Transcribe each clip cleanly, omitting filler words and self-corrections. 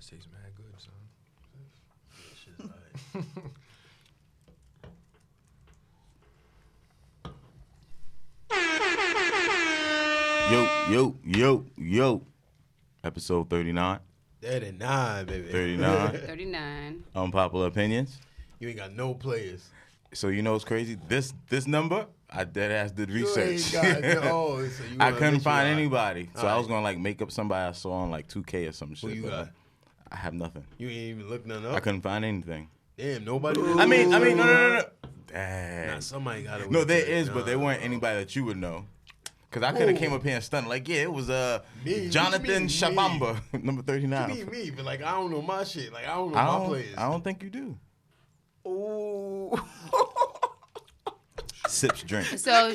This tastes mad good, son. Yeah, shit's alright. Yo. Episode 39. 39, baby. 39. 39. Unpopular Opinions. You ain't got no players. So you know what's crazy? This number, I deadass did research. You ain't got so you I couldn't find anybody. So All I was right. going to like make up somebody I saw on like 2K or some shit. Who you but got? I have nothing. You ain't even looked nothing up? I couldn't find anything. Damn, nobody. I mean, no. Dang. Nah, somebody got it. No, there is, but there weren't anybody that you would know. Because I could have came up here and stunned. Like, yeah, it was Me? Jonathan Me? Shabamba, number 39. Me, but like I don't know my shit. Like I don't know my players. I don't think you do. Ooh. Sips drink. So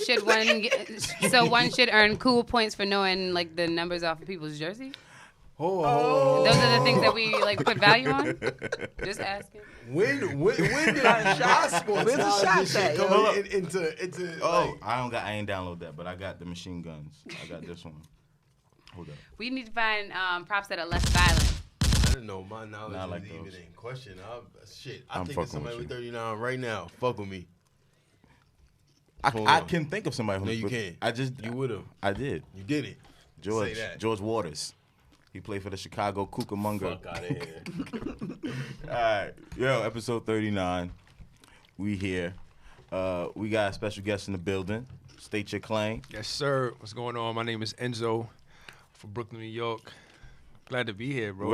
one should earn cool points for knowing like the numbers off of people's jersey? Oh. Those are the things that we like put value on? Just asking. When did our sports Where's the knowledge shots at, shit come yo? into Oh, like, I ain't download that, but I got the machine guns. I got this one. Hold up. We need to find props that are less violent. I didn't know my knowledge Nah, I was like even those. in question. I I'm think fucking of somebody with with you. 39 right now. Fuck with me. Hold I on. can think of somebody who. No, you can't. You would have. I did. You did it. Say that. George Waters. He played for the Chicago Cucamonga. Fuck out of here. All right. Yo, episode 39. We here. We got a special guest in the building. State your claim. Yes, sir. What's going on? My name is Enzo from Brooklyn, New York. Glad to be here, bro.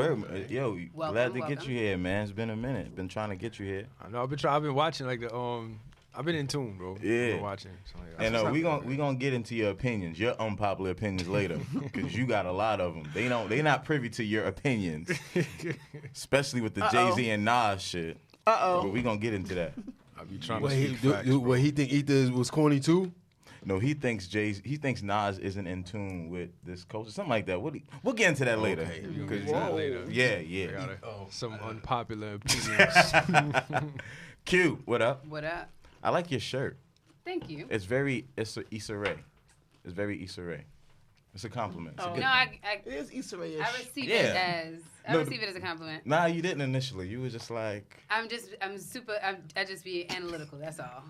Yo, Welcome, glad to welcome. get you here, man. It's been a minute. Been trying to get you here. I know. I've been watching like the I've been in tune, bro. Yeah. I've been watching. So, like, And that's what's we up, gonna get into your opinions, your unpopular opinions later, because you got a lot of them. They not privy to your opinions, especially with the Jay-Z and Nas shit. But we gonna get into that. I be trying What to he speak facts, bro. what he think Ether was corny too? No, he thinks Nas isn't in tune with this culture, something like that. We'll get into that later. Okay. We'll get into that later. Yeah. I got it. Oh. Some unpopular opinions. Q, what up? What up? I like your shirt. Thank you. It's Issa Rae. It's very Issa Rae. It's a compliment. It's a Oh. good No, thing. It is Easter egg. I receive Yeah. it as No, receive it as a compliment. Nah, you didn't initially. You was just like, I just be analytical, that's all.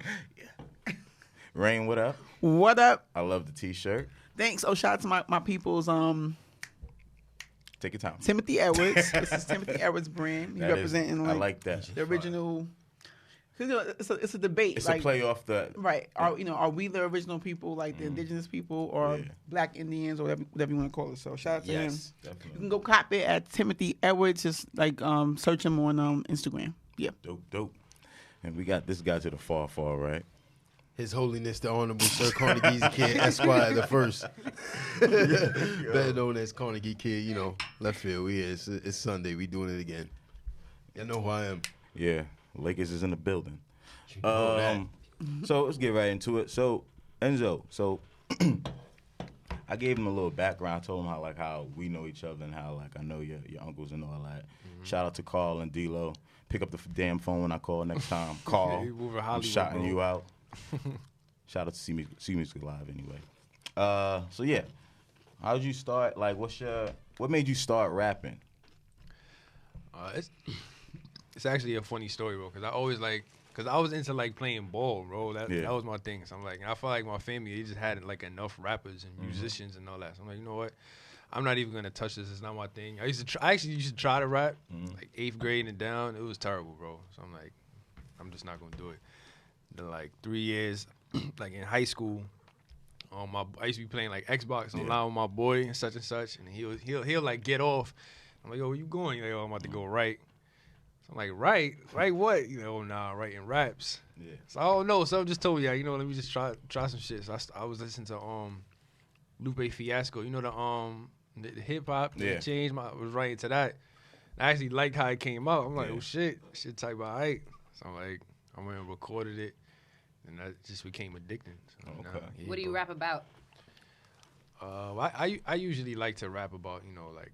Raine, what up? What up? I love the t-shirt. Thanks. Oh, shout out to my people's Take your time. Timothy Edwards. This is Timothy Edwards' brand. He That is- representing I like like that. the original. 'Cause, you know, it's a debate. It's like, a play off the. Right. Are we the original people, like the indigenous people, or Yeah. Black Indians, or whatever you want to call it? So shout out to him. Yes. You can Definitely. go cop it at Timothy Edwards. Just like search him on Instagram. Yeah. Dope. And we got this guy to the far, right? His Holiness the Honorable Sir Carnegie's Kid Esquire the First. Better known as Carnegie Kid, you know, left field. It's Sunday. We doing it again. Y'all know who I am. Yeah. Lakers is in the building. You know that. So let's get right into it. So Enzo, I gave him a little background. I told him how we know each other and how I know your uncles and all that. Shout out to Carl and D-Lo. Pick up the damn phone when I call next time. Carl, you moving I'm Hollywood, shouting bro. you out. Shout out to See Music Live anyway. So yeah, how'd you start? Like, what made you start rapping? It's actually a funny story, bro. Cause I was into like playing ball, bro. That was my thing. So I'm like, and I felt like my family, they just had like enough rappers and musicians and all that. So I'm like, you know what? I'm not even gonna touch this. It's not my thing. I actually used to try to rap, like 8th grade and down. It was terrible, bro. So I'm like, I'm just not gonna do it. Then like 3 years, like in high school, I used to be playing like Xbox online with my boy and such, and he'll like get off. I'm like, yo, where you going? He's like, oh, I'm about to go right. So I'm like, right what? You know, nah, writing raps. Yeah. So I don't know. So I just told me, you know, let me just try some shit. So I was listening to Lupe Fiasco. You know the hip hop. Yeah. Changed. I was writing to that. I actually liked how it came out. I'm like, Yeah. oh shit type all right. So I'm like, I went and recorded it, and that just became addicting. So, Okay. What do you rap about? I usually like to rap about, you know, like,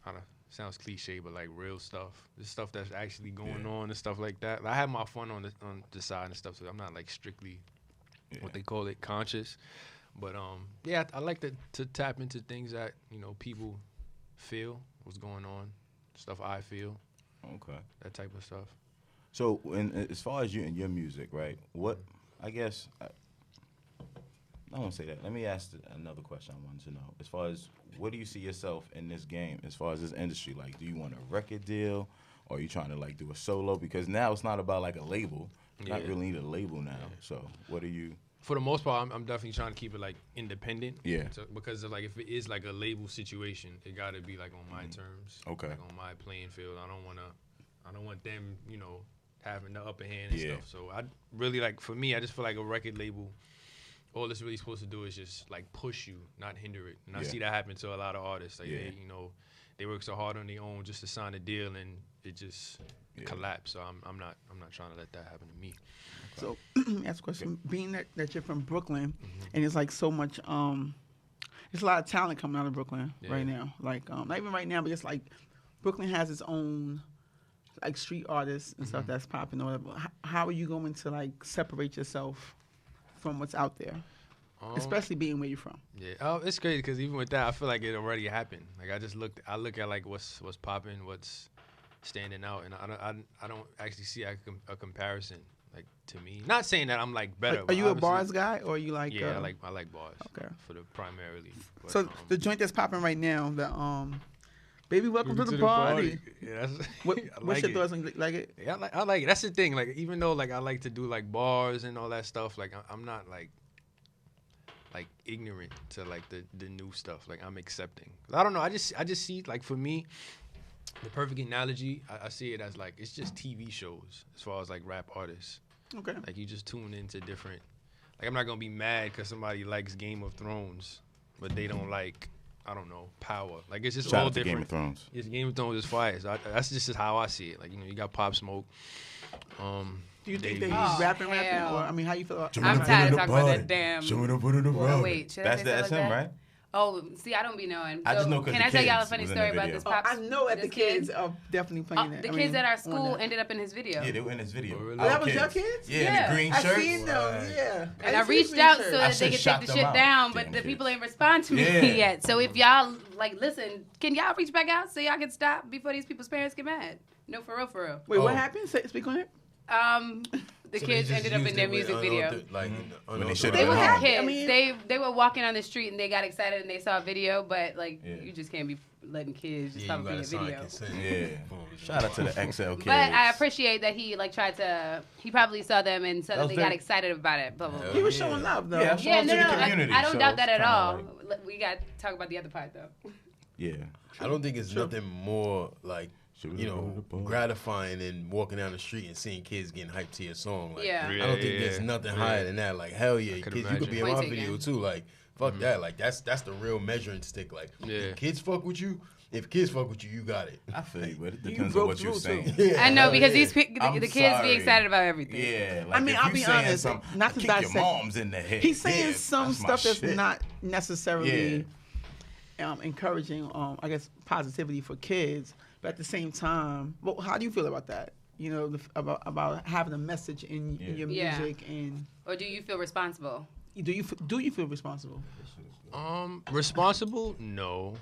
I don't. Sounds cliche, but like real stuff. The stuff that's actually going on and stuff like that. I have my fun on the side and stuff, so I'm not like strictly what they call it conscious. But I like to tap into things that, you know, people feel what's going on. stuff I feel. Okay. That type of stuff. So, as far as you and your music, right? What I guess I won't say that. Let me ask another question I wanted to know. As far as where do you see yourself in this game? As far as this industry, like, do you want a record deal, or are you trying to like do a solo? Because now it's not about like a label. Not really need a label now. So, what are you? For the most part, I'm definitely trying to keep it like independent. Yeah. So, because of, like if it is like a label situation, it got to be like on my terms. Okay. Like on my playing field. I don't want them, you know, having the upper hand and stuff. So I really like, for me, I just feel like a record label, all it's really supposed to do is just like push you, not hinder it. And I see that happen to a lot of artists. Like they, you know, they work so hard on their own just to sign a deal, and it just collapse. So I'm not trying to let that happen to me. So, ask a question. Being that you're from Brooklyn, and it's like so much, there's a lot of talent coming out of Brooklyn right now. Like, not even right now, but just like Brooklyn has its own like street artists and stuff that's popping. Or whatever. How are you going to like separate yourself from what's out there, especially being where you're from? Yeah, it's crazy because even with that, I feel like it already happened. Like I look at like what's popping, what's standing out, and I don't actually see a comparison. Like to me, not saying that I'm like better. Are you a bars guy, or are you like? Yeah, I like bars. Okay. For the primarily. But, so the joint that's popping right now, the Baby Welcome to the Party. Yeah, what's your thoughts on like it? Yeah, I like it. That's the thing. Like even though like I like to do like bars and all that stuff, like I'm not like ignorant to like the new stuff. Like I'm accepting. I don't know. I just see like for me. The perfect analogy, I see it as like it's just TV shows as far as like rap artists. Okay. Like you just tune into different. Like I'm not gonna be mad because somebody likes Game of Thrones, but they don't like I don't know Power. Like it's just Shout all out to different. Game of Thrones. It's Game of Thrones is fire. So that's just how I see it. Like you know you got Pop Smoke. Do you think that he's rapping? Or I mean, how you feel about? I'm tired of talking about that damn. Wait, that's the SM, right? Oh, see, I don't be knowing. So, I just know can I tell y'all a funny story about this pop? I know that the kids are definitely playing it. The kids at our school ended up in his video. Yeah, they were in his video. Oh, really? That was your kids? Yeah, the green shirts. I seen them, yeah. And I reached out so that they could take the shit down, but the people ain't respond to me yet. So if y'all, like, listen, can y'all reach back out so y'all can stop before these people's parents get mad? No, for real. Wait, what happened? Speak on it. The kids ended up in their music video. They were kids. I mean, they were walking on the street and they got excited and they saw a video, but like you just can't be letting kids just come be a video. Yeah. Shout out to the XL kids. But I appreciate that he like tried to. He probably saw them and so that they got excited about it. Blah, blah, blah. He was showing love though. Yeah, no, I don't doubt that at all. Like, we got to talk about the other part though. Yeah. I don't think it's nothing more like. You know, gratifying than walking down the street and seeing kids getting hyped to your song. Like, I don't think there's nothing higher than that. Like, hell yeah, kids, you could be in my video too. Like, fuck that. Like, that's the real measuring stick. Like, if kids fuck with you, you got it. I feel you, but it depends on what you're saying. I know because the kids be excited about everything. Yeah, like I mean, I'll be honest. Not to kick your mom's in the head. He's saying some stuff that's not necessarily encouraging. I guess positivity for kids. But at the same time, well, how do you feel about that? You know, about having a message in your music, and or do you feel responsible? Do you feel responsible? Responsible? No,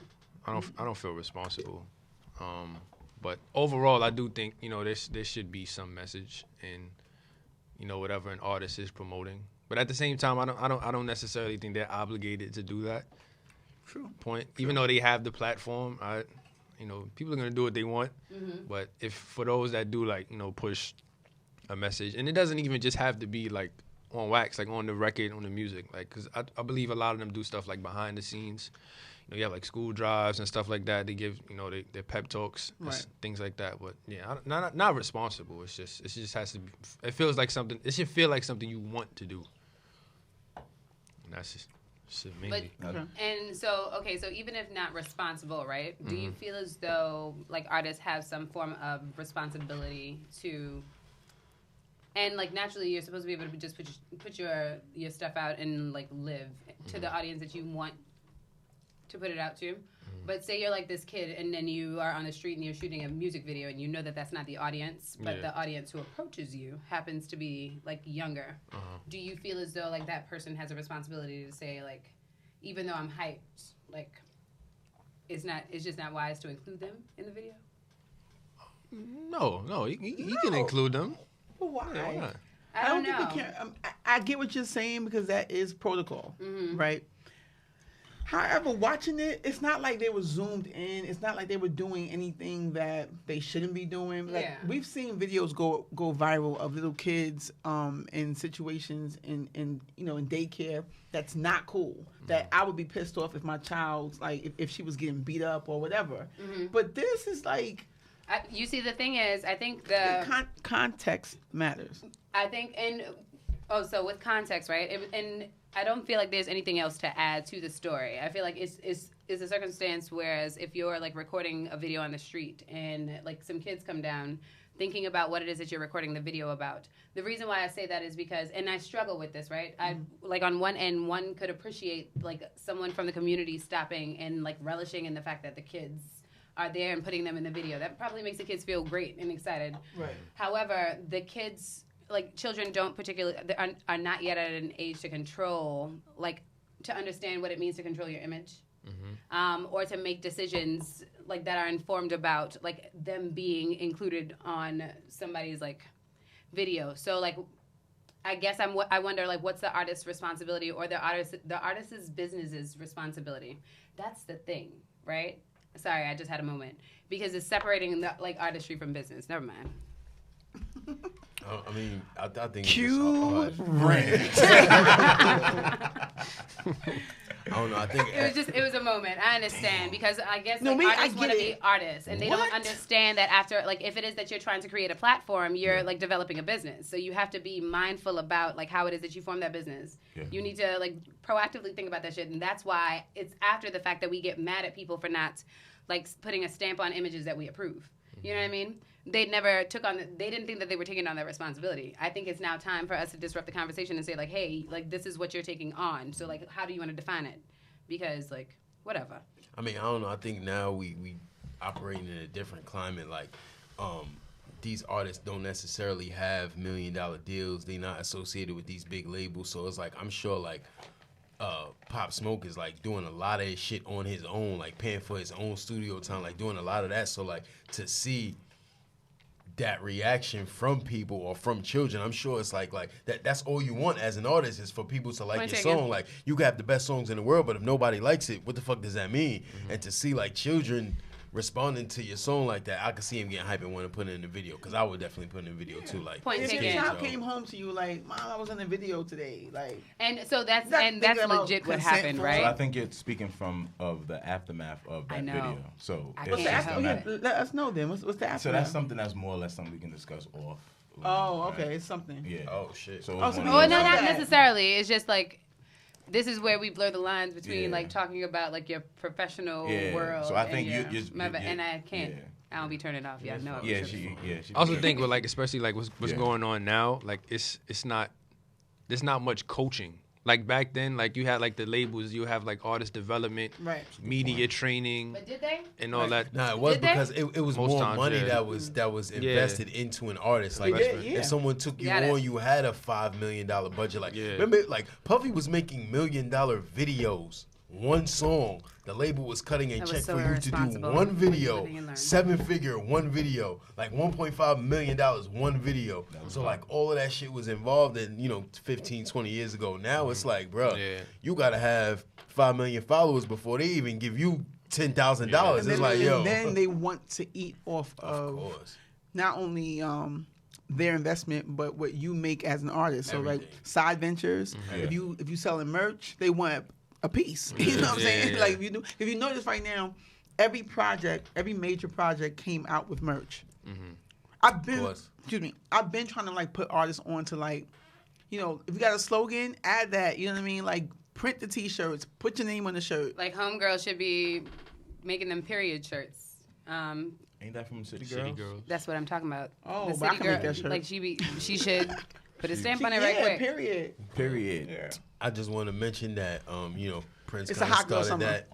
I don't feel responsible. But overall, I do think there should be some message in whatever an artist is promoting. But at the same time, I don't necessarily think they're obligated to do that. True. Even though they have the platform, people are gonna do what they want, but if for those that do push a message, and it doesn't even just have to be like on wax, like on the record, on the music, like because I believe a lot of them do stuff like behind the scenes. You have like school drives and stuff like that. They give their pep talks, things like that. But yeah, not responsible. It just has to be. It feels like something. It should feel like something you want to do. And that's just. And so even if not responsible, right? Do you feel as though like artists have some form of responsibility to, and like naturally you're supposed to be able to just put your stuff out and like live to the audience that you want to put it out to. But say you're like this kid and then you are on the street and you're shooting a music video and you know that that's not the audience, but the audience who approaches you happens to be like younger. Do you feel as though like that person has a responsibility to say like, even though I'm hyped, like it's just not wise to include them in the video? No, he can include them. But why? Yeah, why not? I don't think know. we can. I get what you're saying because that is protocol, right? However, watching it, it's not like they were zoomed in. It's not like they were doing anything that they shouldn't be doing. Like, we've seen videos go viral of little kids in situations in daycare that's not cool. That I would be pissed off if my child's like if she was getting beat up or whatever. But this is like. You see, the thing is, I think context matters. I think, so with context, right? And I don't feel like there's anything else to add to the story. I feel like it's a circumstance whereas if you're like recording a video on the street and like some kids come down thinking about what it is that you're recording the video about. The reason why I say that is because, and I struggle with this, right? I like on one end, one could appreciate like someone from the community stopping and like relishing in the fact that the kids are there and putting them in the video. That probably makes the kids feel great and excited. Right. However, the kids, like children don't particularly, are not yet at an age to control, like to understand what it means to control your image. Or to make decisions like that are informed about like them being included on somebody's like video. So like, I guess I wonder like what's the artist's responsibility or the artist's business's responsibility. That's the thing, right? Sorry, I just had a moment because it's separating the like artistry from business. Never mind. I mean, I think Cue rant. I don't know. I think it was a moment. I understand because I guess artists want to be artists and they don't understand that after like if it is that you're trying to create a platform, you're like developing a business. So you have to be mindful about like how it is that you form that business. Yeah. You need to like proactively think about that shit, and that's why it's after the fact that we get mad at people for not like putting a stamp on images that we approve. You know what I mean? They never they didn't think that they were taking on that responsibility. I think it's now time for us to disrupt the conversation and say like, hey, like this is what you're taking on. So like, how do you want to define it? Because like, whatever. I mean, I don't know. I think now we operating in a different climate. Like, these artists don't necessarily have $1 million deals. They're not associated with these big labels. So it's like, I'm sure like, Pop Smoke is like doing a lot of his shit on his own, like paying for his own studio time, like doing a lot of that. So like to see that reaction from people or from children, I'm sure it's like that's all you want as an artist is for people to like your song. Like you can have the best songs in the world, but if nobody likes it, what the fuck does that mean? And to see like children responding to your song like that, I could see him getting hyped and want to put it in the video because I would definitely put it in the video too. Like if your child came home to you like, Mom, I was in the video today, like, and so that's legit what happened, right? So I think you're speaking of the aftermath of that video. So let us know then. What's the aftermath? So that's something that's more or less something we can discuss off. Oh, okay, it's something. Yeah. Oh shit. So no, not necessarily. It's just like. This is where we blur the lines between like talking about like your professional world. So I think and I can't. Yeah. I don't be turning off. Yeah, no. Yeah, I also think with like especially like what's going on now, like it's not there's not much coaching. Like back then, like you had like the labels, you have like artist development, media training, but did they? And all that. Nah, it was because it was most more money that was invested into an artist. Like if someone took you on, you had a $5 million budget. Like remember, like Puffy was making $1 million videos. One song, the label was cutting a check for you to do one video, 7-figure, one video, like $1.5 million, one video. So like all of that shit was involved in, 15, 20 years ago. Now it's like, bro, you gotta have 5 million followers before they even give you $10,000. It's like, yo. And then they want to eat off of not only their investment, but what you make as an artist. So like side ventures. If you selling merch, they want a piece. You know what I'm saying? Yeah. Like if you notice right now, every major project came out with merch. I've been trying to like put artists on to like, if you got a slogan, add that. You know what I mean? Like print the t-shirts, put your name on the shirt. Like Homegirl should be making them period shirts. Ain't that from City Girls? That's what I'm talking about. Oh, but I can make that shirt. Like she should put a stamp on it right quick. Period. Yeah. I just want to mention that, Prince kind of started that.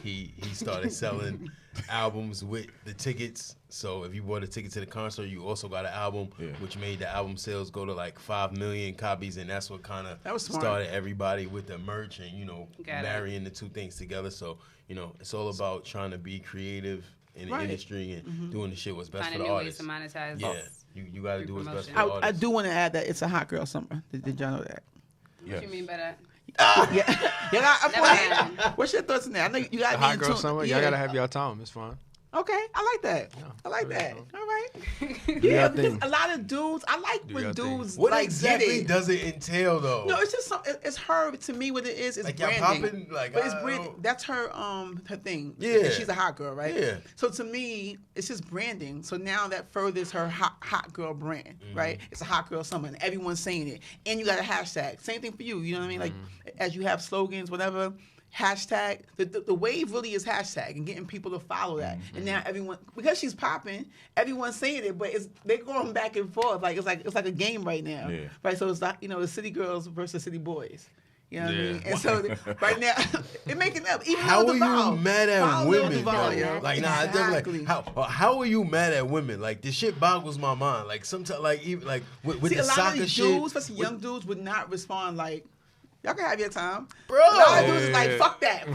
He started selling albums with the tickets. So if you bought a ticket to the concert, you also got an album, which made the album sales go to like 5 million copies, and that's what kind of started everybody with the merch and marrying the two things together. So it's all about trying to be creative in the industry and doing the shit what's best finding for the new ways artist. to monetize. Yeah, you got to do what's best for I, the artist. I do want to add that it's a hot girl summer. Did y'all know that? What you mean by that? What's your thoughts on that? I know you got Hot girl summer. Y'all gotta have y'all time. It's fine. Okay, I like that. Yeah, I like that. cool. All right. your Because thing. a lot of dudes, I like Do when your thing. dudes What like exactly get it. does it entail though? No, it's just something. It's her. To me, what it is like y'all branding. popping like But it's I branding. don't- That's her her thing. Yeah. And she's a hot girl, right? Yeah. So to me, it's just branding. So now that furthers her hot girl brand, right? It's a hot girl summer, and everyone's saying it. And you got a hashtag. Same thing for you. You know what I mean? Like as you have slogans, whatever. Hashtag the wave really is hashtag and getting people to follow that. And now everyone, because she's popping, everyone's saying it, but they're going back and forth. Like it's like a game right now, right? So it's like the city girls versus city boys. You know what I mean? And so right now, they're making up. Even How are Duval, you mad at follow women, Duval, bro? yo. Like, nah, Exactly. how are you mad at women? Like, this shit boggles my mind. Like, sometimes, like, even like with See, the a lot soccer of these shit, dudes, especially young dudes, would not respond like, y'all can have your time. Bro. A lot of dudes is like, fuck that,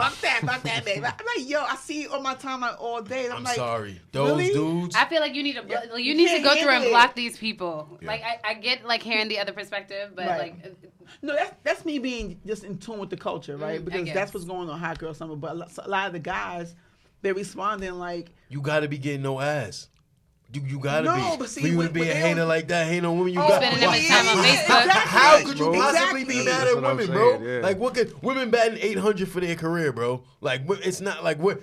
baby. I'm like, yo, I see it on my timeline all day. And I'm like, sorry, those really? dudes. I feel like you need to You to can't go through and handle it. block these people. Yeah. Like I get like hearing the other perspective, but Right. like No, that's me being just in tune with the culture, right? I Because guess. that's what's going on Hot Girl Summer. But a lot of the guys, they're responding like, You gotta be getting no ass. You gotta No, be. but see, For you to but be a they hater don't- like that, hating on women, you Oh, got spending why- them time on Facebook. How could you Bro. possibly be Exactly. mad That's at what I'm women, bro? saying, yeah. Like, what could women batting 800 for their career, bro? Like, it's not like what.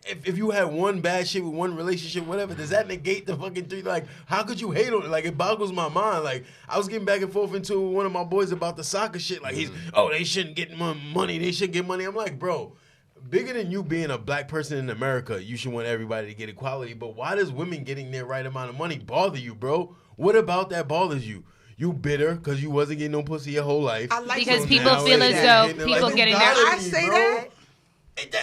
If you had one bad shit with one relationship, whatever, does that negate the fucking three? Like, how could you hate on it? Like, it boggles my mind. Like, I was getting back and forth into one of my boys about the soccer shit. Like, they shouldn't get money. They should get money. I'm like, bro, bigger than you being a black person in America, you should want everybody to get equality. But why does women getting their right amount of money bother you, bro? What about that bothers you? You bitter because you wasn't getting no pussy your whole life. I like because so people now feel it's as that. though people you getting gotta their I say that.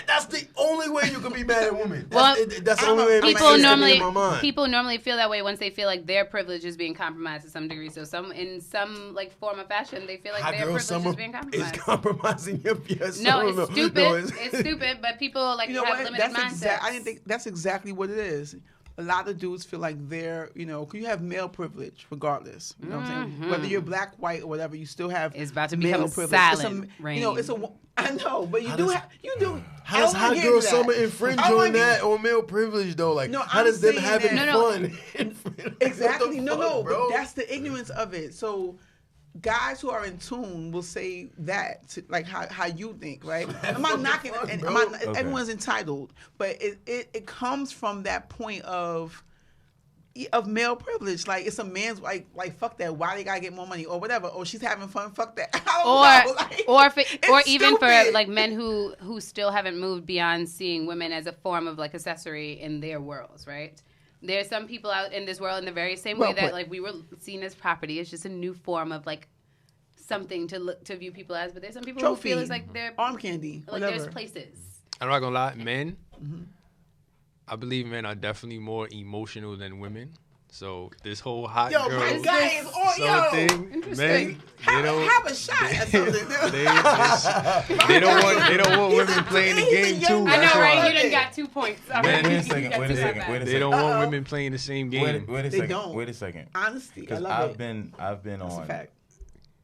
That's the only way you can be mad at women. Well, That's the only way it makes people sense to me normally in my mind. people normally feel that way once they feel like their privilege is being compromised to some degree. So in some like form of fashion, they feel like Hot their girl privilege summer is being is compromised. compromising your No, it's stupid. No, it's stupid, but people like You know have what? limited mindsets. I didn't think that's exactly what it is. A lot of dudes feel like they're, you have male privilege regardless. You know what I'm saying? Whether you're black, white, or whatever, you still have It's about to male become privilege. silent, I know, but How you does- do. How does I wanna Hot get Girl into that. Summer infringe I wanna on get- that, on male privilege, though? Like, No, how I'm does them saying having that- fun? Exactly. What the fuck, bro? But that's the ignorance of it. So guys who are in tune will say that, like how you think, right? I'm not knocking, and bro. everyone's entitled, but it comes from that point of male privilege. Like, it's a man's like fuck that. Why they gotta get more money or whatever? Or she's having fun. Fuck that. I don't know. Like, or it's even for stupid. like men who still haven't moved beyond seeing women as a form of like accessory in their worlds, right? There's some people out in this world in the very same way that like we were seen as property. It's just a new form of like something to view people as. But there's some people Trophy, who feel it's like they're arm candy, like whatever. there's places. I'm not gonna lie, men. I believe men are definitely more emotional than women. So this whole hot Yo, girl my guy is on. thing, men, they don't have a shot at something. they don't want women playing the game too. I That's know, right? why. You done got 2 points. Man, Wait a second. They don't want women playing the same game. Wait a They second. don't. Wait a second. Honesty, I Because love I've it. been That's a on. fact.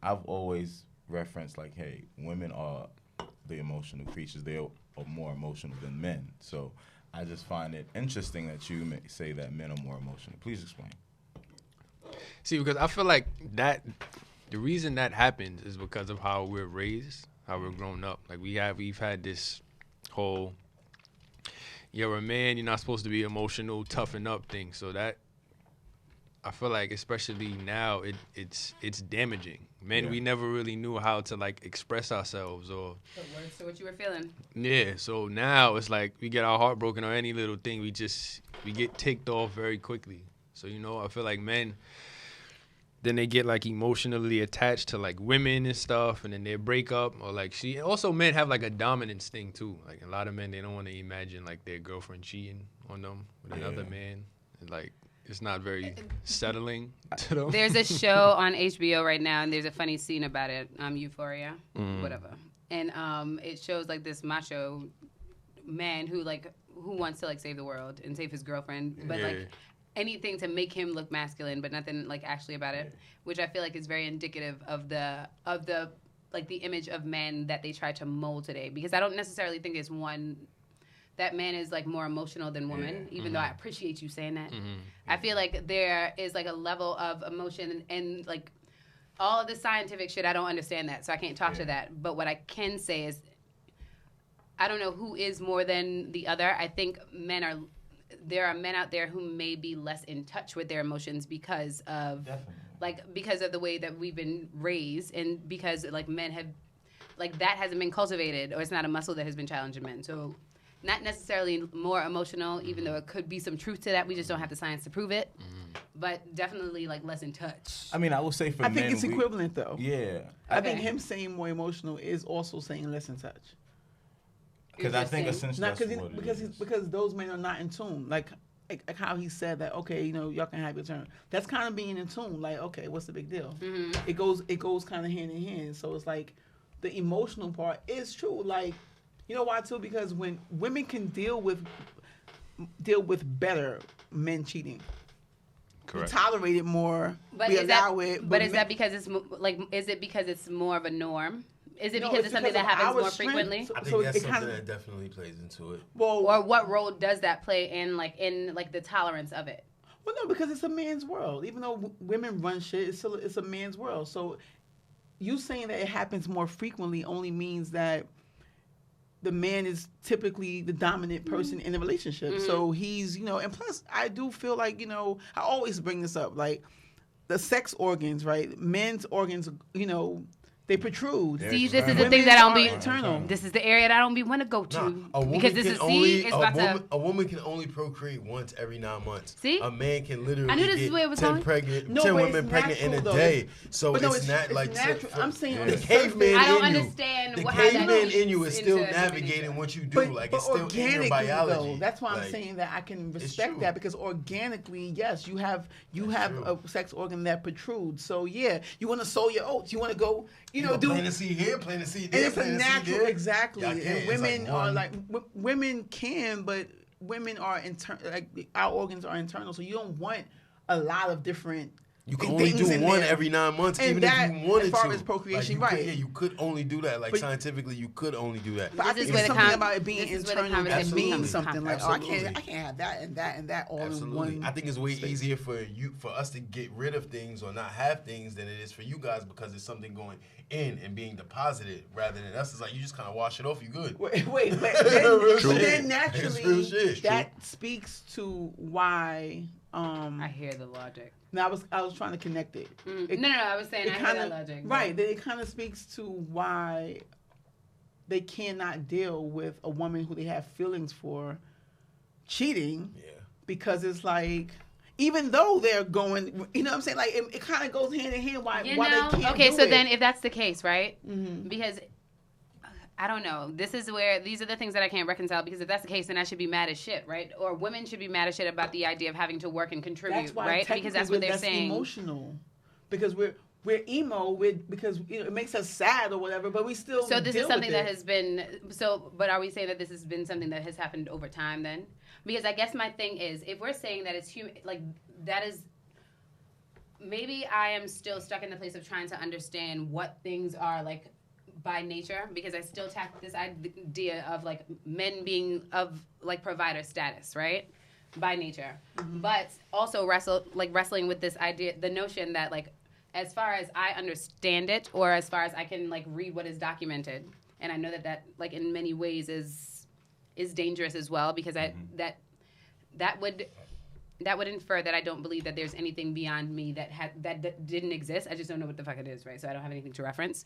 I've always referenced like, hey, women are the emotional creatures. They are more emotional than men. So I just find it interesting that you may say that men are more emotional. Please explain. See, because I feel like that the reason that happens is because of how we're raised, how we're grown up. Like we've had this whole you're a man, you're not supposed to be emotional, toughen up thing. So that I feel like especially now it's damaging. Men, we never really knew how to like express ourselves or So what you were feeling? yeah. So now it's like we get our heart broken or any little thing, we get ticked off very quickly. So I feel like men, then they get like emotionally attached to like women and stuff, and then they break up or like also men have like a dominance thing too. Like a lot of men, they don't want to imagine like their girlfriend cheating on them with another man, and like it's not very settling to them. There's a show on HBO right now, and there's a funny scene about it. Euphoria, whatever, and it shows like this macho man who like who wants to like save the world and save his girlfriend, but like anything to make him look masculine, but nothing like actually about it, which I feel like is very indicative of the like the image of men that they try to mold today. Because I don't necessarily think it's one that man is like more emotional than woman, even though I appreciate you saying that. I feel like there is like a level of emotion and like all of the scientific shit. I don't understand that, so I can't talk to that. But what I can say is, I don't know who is more than the other. I think there are men out there who may be less in touch with their emotions because of because of the way that we've been raised, and because like men have like that hasn't been cultivated, or it's not a muscle that has been challenged in men. So not necessarily more emotional, even though it could be some truth to that. We just don't have the science to prove it. But definitely like less in touch. I mean, I will say for men, I think it's equivalent though. Yeah. I think him saying more emotional is also saying less in touch. Because I think essentially because those men are not in tune. Like how he said that, okay, you know, y'all can have your turn. That's kind of being in tune. Like, okay, what's the big deal? It goes kind of hand in hand. So it's like the emotional part is true. Like, you know why too? Because when women can deal with better men cheating. Correct. We tolerate it more. But we is allow it. But is that because it's like? Is it because it's more of a norm? Is it because it's something that happens more frequently? I think that's something that definitely plays into it. Well, or what role does that play in the tolerance of it? Well, no, because it's a man's world. Even though women run shit, it's a man's world. So you saying that it happens more frequently only means that the man is typically the dominant person in the relationship. So he's, and plus I do feel like, I always bring this up, like the sex organs, right? Men's organs, they protrude. See, this is the thing that I don't be internal. This is the area that I don't want to go to because this is a woman can only procreate once every 9 months. See, a man can literally I knew this is where it was going. 10 women pregnant in a day. So it's not like natural. I'm saying the caveman I don't understand. The caveman in you is still navigating what you do. Like it's still in your biology. Though, that's why I'm saying that I can respect that because organically, yes, you have a sex organ that protrudes. So yeah, you want to sow your oats. You want to go. Plant a seed here, plant a seed there. And it's a natural, exactly. And women are women can, but women are our organs are internal, so you don't want a lot of different. You can only do one every 9 months, and even if you wanted to. As far as procreation, you could only do that. Like scientifically, you could only do that. But I think it's something about it being internal that means something. Like, I can't have that and that and that all in one. I think it's way easier for us to get rid of things or not have things than it is for you guys because it's something going in and being deposited rather than us. It's like you just kind of wash it off. You good? Wait. Then naturally, that speaks to why. I hear the logic. Now I was trying to connect it. No, I was saying I hear that logic. Right, then it kind of speaks to why they cannot deal with a woman who they have feelings for cheating. Yeah. Because it's like, even though they're going, you know what I'm saying? Like it kind of goes hand in hand. Why they can't do it. Then if that's the case, right? Because I don't know. These are the things that I can't reconcile because if that's the case, then I should be mad as shit, right? Or women should be mad as shit about the idea of having to work and contribute, right? Because that's what they're saying. Emotional. Because we're emo because it makes us sad or whatever, but we still. So this is something that has been. But are we saying that this has been something that has happened over time then? Because I guess my thing is, if we're saying that it's human, like that is. Maybe I am still stuck in the place of trying to understand what things are like. By nature, because I still tack this idea of like men being of like provider status, right? By nature, but also wrestling with this idea, the notion that like, as far as I understand it, or as far as I can like read what is documented, and I know that like in many ways is dangerous as well, because that would infer that I don't believe that there's anything beyond me that didn't exist. I just don't know what the fuck it is, right? So I don't have anything to reference.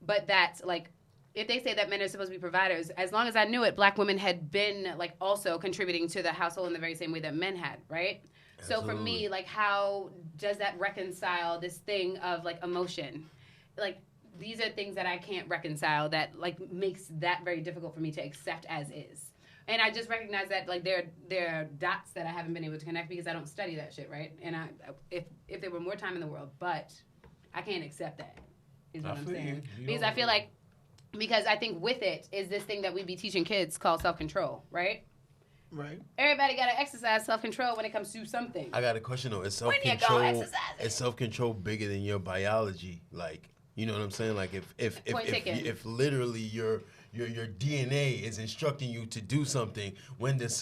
But that's like, if they say that men are supposed to be providers, as long as I knew it, black women had been like also contributing to the household in the very same way that men had, right? Absolutely. So for me, like, how does that reconcile this thing of like emotion? Like, these are things that I can't reconcile that like makes that very difficult for me to accept as is. And I just recognize that like there are dots that I haven't been able to connect because I don't study that shit, right? And if there were more time in the world, but I can't accept that. Is what I'm saying. Because I feel like, because I think with it is this thing that we be teaching kids called self-control, right? Right. Everybody got to exercise self-control when it comes to something. I got a question though. Is When you go self-control exercising. bigger than your biology? Like, you know what I'm saying? Like if literally your DNA is instructing you to do something, when does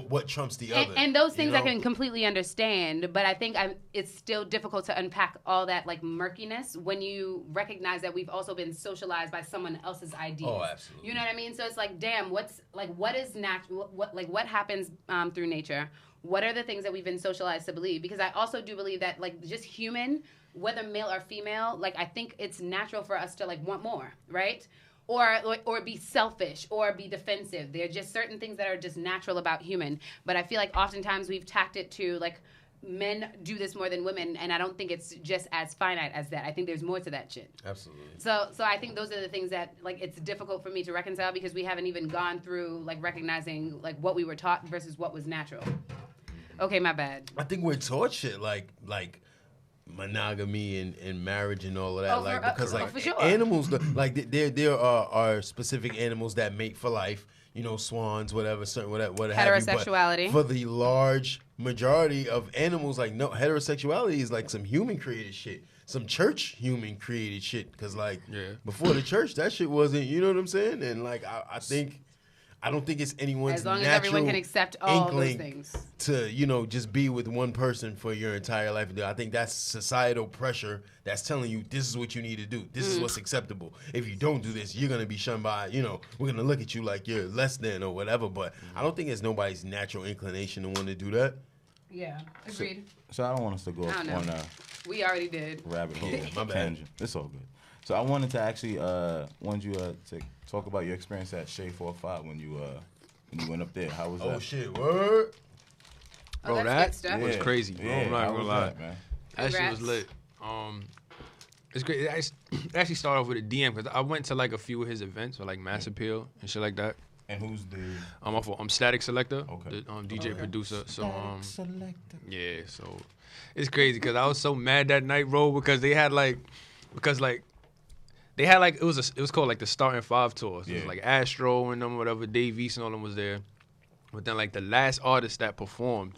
what trumps the other? And those things I can completely understand, but I think it's still difficult to unpack all that like murkiness when you recognize that we've also been socialized by someone else's ideas. Oh, absolutely. You know what I mean? So it's like, damn, what is natural? What happens through nature? What are the things that we've been socialized to believe? Because I also do believe that like just human, whether male or female, like I think it's natural for us to like want more, right? Or be selfish or be defensive. There are just certain things that are just natural about human. But I feel like oftentimes we've tacked it to like men do this more than women, and I don't think it's just as finite as that. I think there's more to that shit. Absolutely. So I think those are the things that like it's difficult for me to reconcile because we haven't even gone through like recognizing like what we were taught versus what was natural. Okay, my bad. I think we're taught shit like monogamy and marriage and all of that, because for sure. animals, like there are specific animals that mate for life, you know, swans, whatever, certain whatever, Heterosexuality. Have you, but for the large majority of animals, like no, heterosexuality is like some human created shit, some church human created shit, because like before the church, that shit wasn't, you know what I'm saying? And like I don't think it's anyone's as long as natural everyone can accept all those inkling things to, you know, just be with one person for your entire life. I think that's societal pressure that's telling you this is what you need to do. This is what's acceptable. If you don't do this, you're going to be shunned by, you know, we're going to look at you like you're less than or whatever. But I don't think it's nobody's natural inclination to want to do that. Yeah, agreed. So I don't want us to go on we already did. rabbit hole. My bad. Tangent. It's all good. So I wanted to actually want you to talk about your experience at Shea 45 when you went up there. How was that? Oh, shit. Word? Bro, that's that good was stuff. crazy, bro. I'm not gonna lie. man? That shit was lit. It's great. It actually started off with a DM because I went to like a few of his events with like Mass Appeal and shit like that. And who's the? I'm Statik Selector, Okay. the DJ producer. So Selector. yeah, so it's crazy because I was so mad that night, bro, because they had like it was called like the Starting Five tour. So it was like Astro and them, whatever, Dave East and all them was there. But then like the last artist that performed,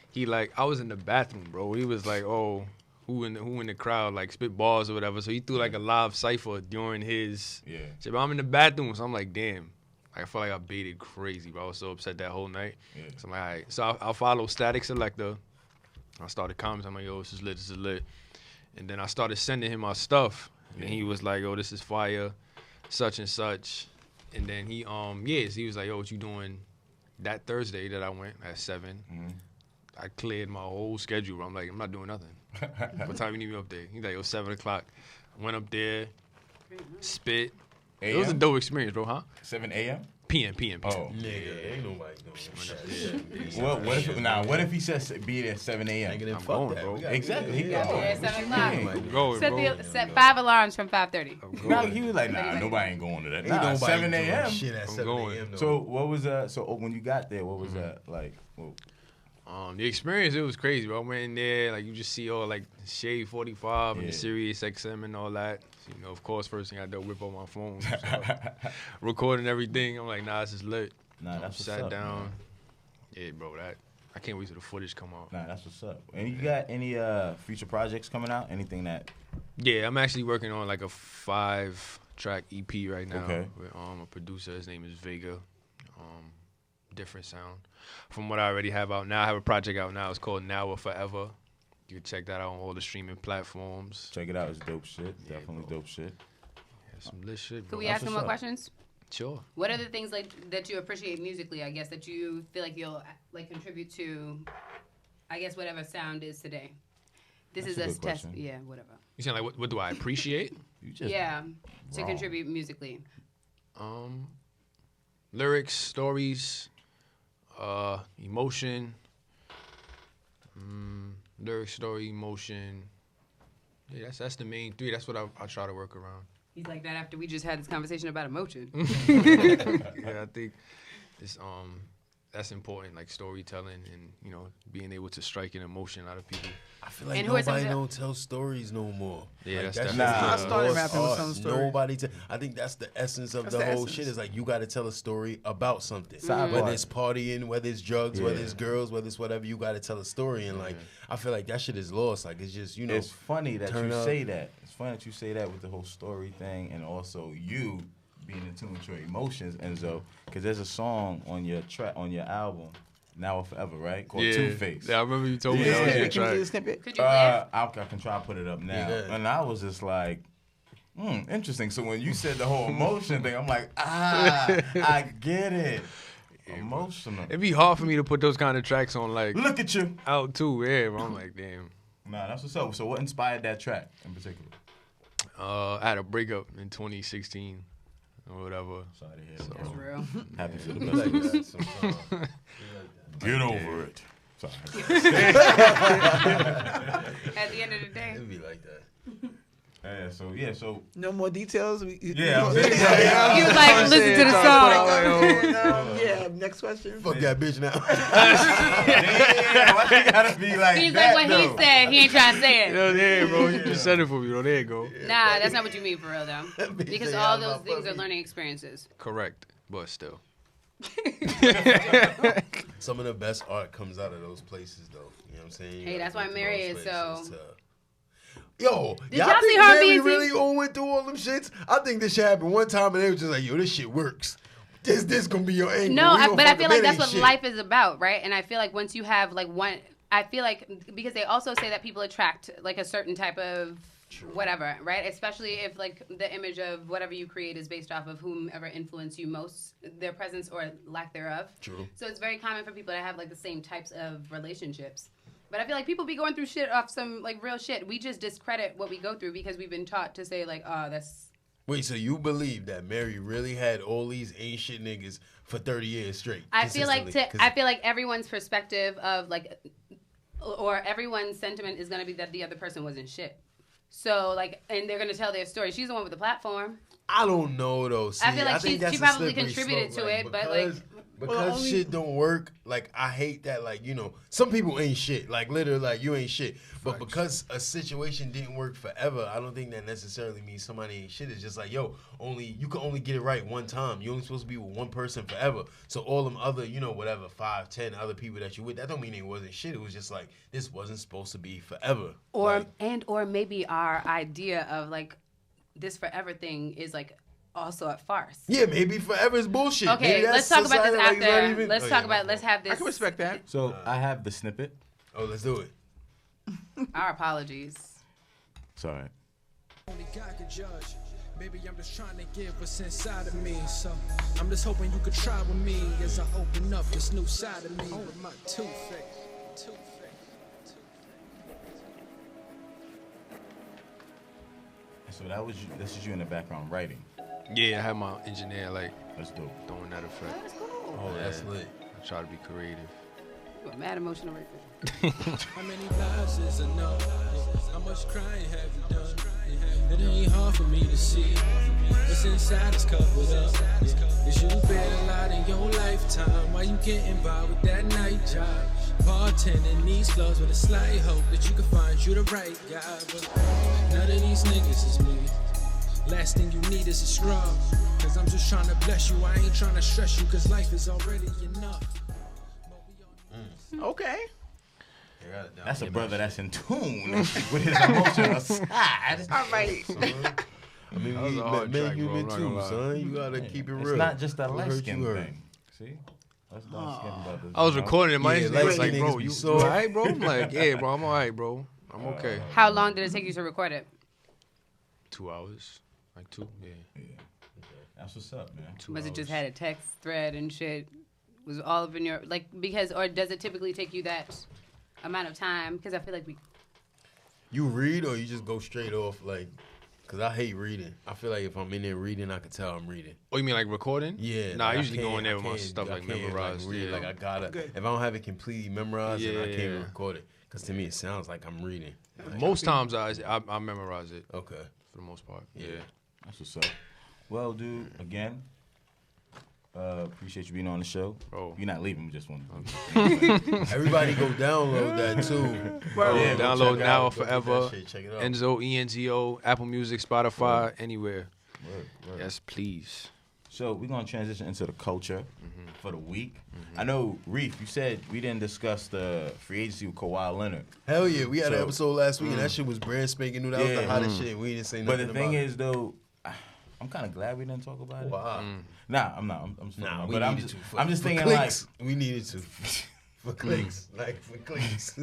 he like I was in the bathroom, bro. He was like, oh, who in the crowd like spit bars or whatever. So he threw like a live cipher during his shit. But I'm in the bathroom, so I'm like, damn. I felt like I baited crazy, bro. I was so upset that whole night. Yeah. So I'm like, all right. So I follow Statik Selector. I started commenting. I'm like, yo, this is lit. And then I started sending him my stuff. And he was like, yo, this is fire, such and such. And then he was like, yo, what you doing that Thursday that I went at 7? Mm-hmm. I cleared my whole schedule. I'm like, I'm not doing nothing. What time you need me up there? He's like, yo, 7 o'clock. I went up there, spit. AM? It was a dope experience, bro, huh? 7 a.m.? PM. Oh. Nigga, ain't nobody going. What if he says be there at 7 a.m.? I'm going, bro. Exactly. He got there at 7 o'clock. Set 5 alarms from 5:30. No, he was like, nah, nobody ain't going to that. Nah, 7 a.m. Shit at 7 a.m. So what was that? So when you got there, what was that like? Well, the experience, it was crazy, bro. I went in there, like, you just see all, like, Shea 45 and the Sirius XM and all that. So, you know, of course, first thing I did, whip on my phone. Recording everything. I'm like, nah, this is lit. Nah, that's what's up. Sat down. Man. Yeah, bro, I can't wait till the footage come out. Nah, that's what's up. And you got any future projects coming out? Anything that... Yeah, I'm actually working on, like, a 5-track EP right now. Okay. With a producer. His name is Vega. Different sound from what I already have out now. I have a project out now. It's called Now or Forever. You can check that out on all the streaming platforms. Check it out. It's dope shit. Yeah, Definitely bro. dope shit. Yeah, some lit shit, bro. Could we ask him more questions? Sure. What are the things like that you appreciate musically, I guess, that you feel like you'll like contribute to, I guess, whatever sound is today? That's a good question. Yeah, whatever. You saying like what do I appreciate? You just to contribute musically. Lyrics, stories, emotion. Lyric, story, emotion. Yeah, that's the main 3. That's what I try to work around. He's like that after we just had this conversation about emotion. Yeah, I think it's that's important, like storytelling and being able to strike an emotion out of people. I feel like nobody don't tell stories no more. Yeah, like, that's I started rapping with some stories. I think that's the essence of the whole shit. Is like you got to tell a story about something. Whether it's partying, whether it's drugs, whether it's girls, whether it's whatever, you got to tell a story. And like I feel like that shit is lost. Like it's just It's funny that you say that. It's funny that you say that with the whole story thing, and also you being in tune with your emotions, Enzo. Because there's a song on your album, Now or Forever, right? Called Two-Face. Yeah, I remember you told me that was your track. Can you snippet? Could you play it? I can try to put it up now. Yeah. And I was just like, interesting. So when you said the whole emotion thing, I'm like, I get it. Emotional. It'd be hard for me to put those kind of tracks on, like, look at you out too. Yeah, but I'm like, damn. Nah, that's what's up. So what inspired that track in particular? I had a breakup in 2016 or whatever. Sorry to hear. That's real. Happens to the best of us. Get over it. Sorry. At the end of the day. It'd be like that. So no more details. You like listen to the song. Yeah. Next question. Fuck that bitch now. Damn, why you gotta be like He's that, like what he said. He ain't trying to say it. Yeah, bro. You just said it for me, though. There you go. Nah, that's not what you mean for real, though. Because all those things are learning experiences. Correct, but still. Some of the best art comes out of those places, though. You know what I'm saying? Hey, that's why Mary is so... Yo, Did y'all y'all think see her Mary BT? really all went through all them shits? I think this shit happened one time and they was just like, yo, this shit works. This gonna be your angle. No, but I feel like that's what life is about, right? And I feel like once you have like one, I feel like because they also say that people attract like a certain type of whatever, right? Especially if like the image of whatever you create is based off of whomever influenced you most, their presence or lack thereof. True. So it's very common for people to have like the same types of relationships. But I feel like people be going through shit off some like real shit. We just discredit what we go through because we've been taught to say like, oh, that's... Wait, so you believe that Mary really had all these ain't shit niggas for 30 years straight? I feel like everyone's perspective of like, or everyone's sentiment is gonna be that the other person wasn't shit. So like, and they're gonna tell their story. She's the one with the platform. I don't know though. See, I feel like she probably slippery contributed slope, to it, but like. Because shit don't work, like, I hate that, like, some people ain't shit. Like, literally, like, you ain't shit. But because a situation didn't work forever, I don't think that necessarily means somebody ain't shit. It's just like, yo, you can only get it right one time. You're only supposed to be with one person forever. So all them other, whatever, 5, 10 other people that you with, that don't mean it wasn't shit. It was just like, this wasn't supposed to be forever. Or maybe our idea of, like, this forever thing is, like, also a farce. Yeah, maybe forever is bullshit. Okay, let's talk about this after. Let's have this. I can respect that. So I have the snippet. Oh, let's do it. Our apologies. Sorry. Only God can judge. Maybe I'm just trying to give what's inside of me. So I'm just hoping you could try with me as I open up this new side of me with my two-face. So this is you in the background writing. Yeah, I had my engineer like That's dope. throwing that effect. That's cool. Oh, that's lit. I try to be creative. You a mad emotional right there. How many lies is enough? How much crying have you done? It ain't hard for me to see. What's inside is covered up. Cause you bet a lot in your lifetime. Why you getting by with that night job? Bartending these clubs with a slight hope that you can find you the right guy. But none of these niggas is me. Last thing you need is a straw. Cause I'm just trying to bless you. I ain't trying to stress you. Cause life is already enough. Okay. That's a brother that's in tune with his emotional side. All right. I mean, That was a hard track, bro, human I'm not too, gonna lie. son. You gotta keep it real. It's not just a What light hurt skin you hurt. thing. See? That's light skin brothers. I was recording it. My Yeah, engineer was light-skinned like, bro, niggas be you sore. all right, bro? I'm like, yeah, bro, I'm all right, bro. I'm okay. How long did it take you to record it? 2 hours. Like 2, yeah. That's what's up, man. 2 Was hours. it just had a text thread and shit? Was all up in your or does it typically take you that amount of time? Because I feel like You read or you just go straight off, like, because I hate reading. I feel like if I'm in there reading, I can tell I'm reading. Oh, you mean like recording? Yeah. Nah, like, I usually go can't- in there I with my can't- stuff I like can't, memorized. read. Yeah. Like, I gotta, Good. if I don't have it completely memorized, then I Yeah, can't yeah. record it. Because to me, it sounds like I'm reading. Most times I memorize it Okay. for the most part. Yeah. Yeah. That's what's up. Well, dude, again, Appreciate you being on the show. Bro. You're not leaving. We just want Everybody go download that too. Yeah, go Download check now out. Go get forever. that shit. Check it out. Enzo, ENZO, Apple Music, Spotify, anywhere. Word. Yes, please. So we're gonna transition into the culture for the week. I know, Reef, you said we didn't discuss the free agency with Kawhi Leonard. Hell yeah, we had an So- episode last week and that shit was brand spanking new. That was the Yeah. hottest shit. We didn't say But nothing the thing about is, though, I'm kind of glad we didn't talk about it. Wow. Nah, I'm not. I'm Nah, we but I'm needed just, to. I'm just For thinking clicks, we needed to. For clicks. Like, for clicks.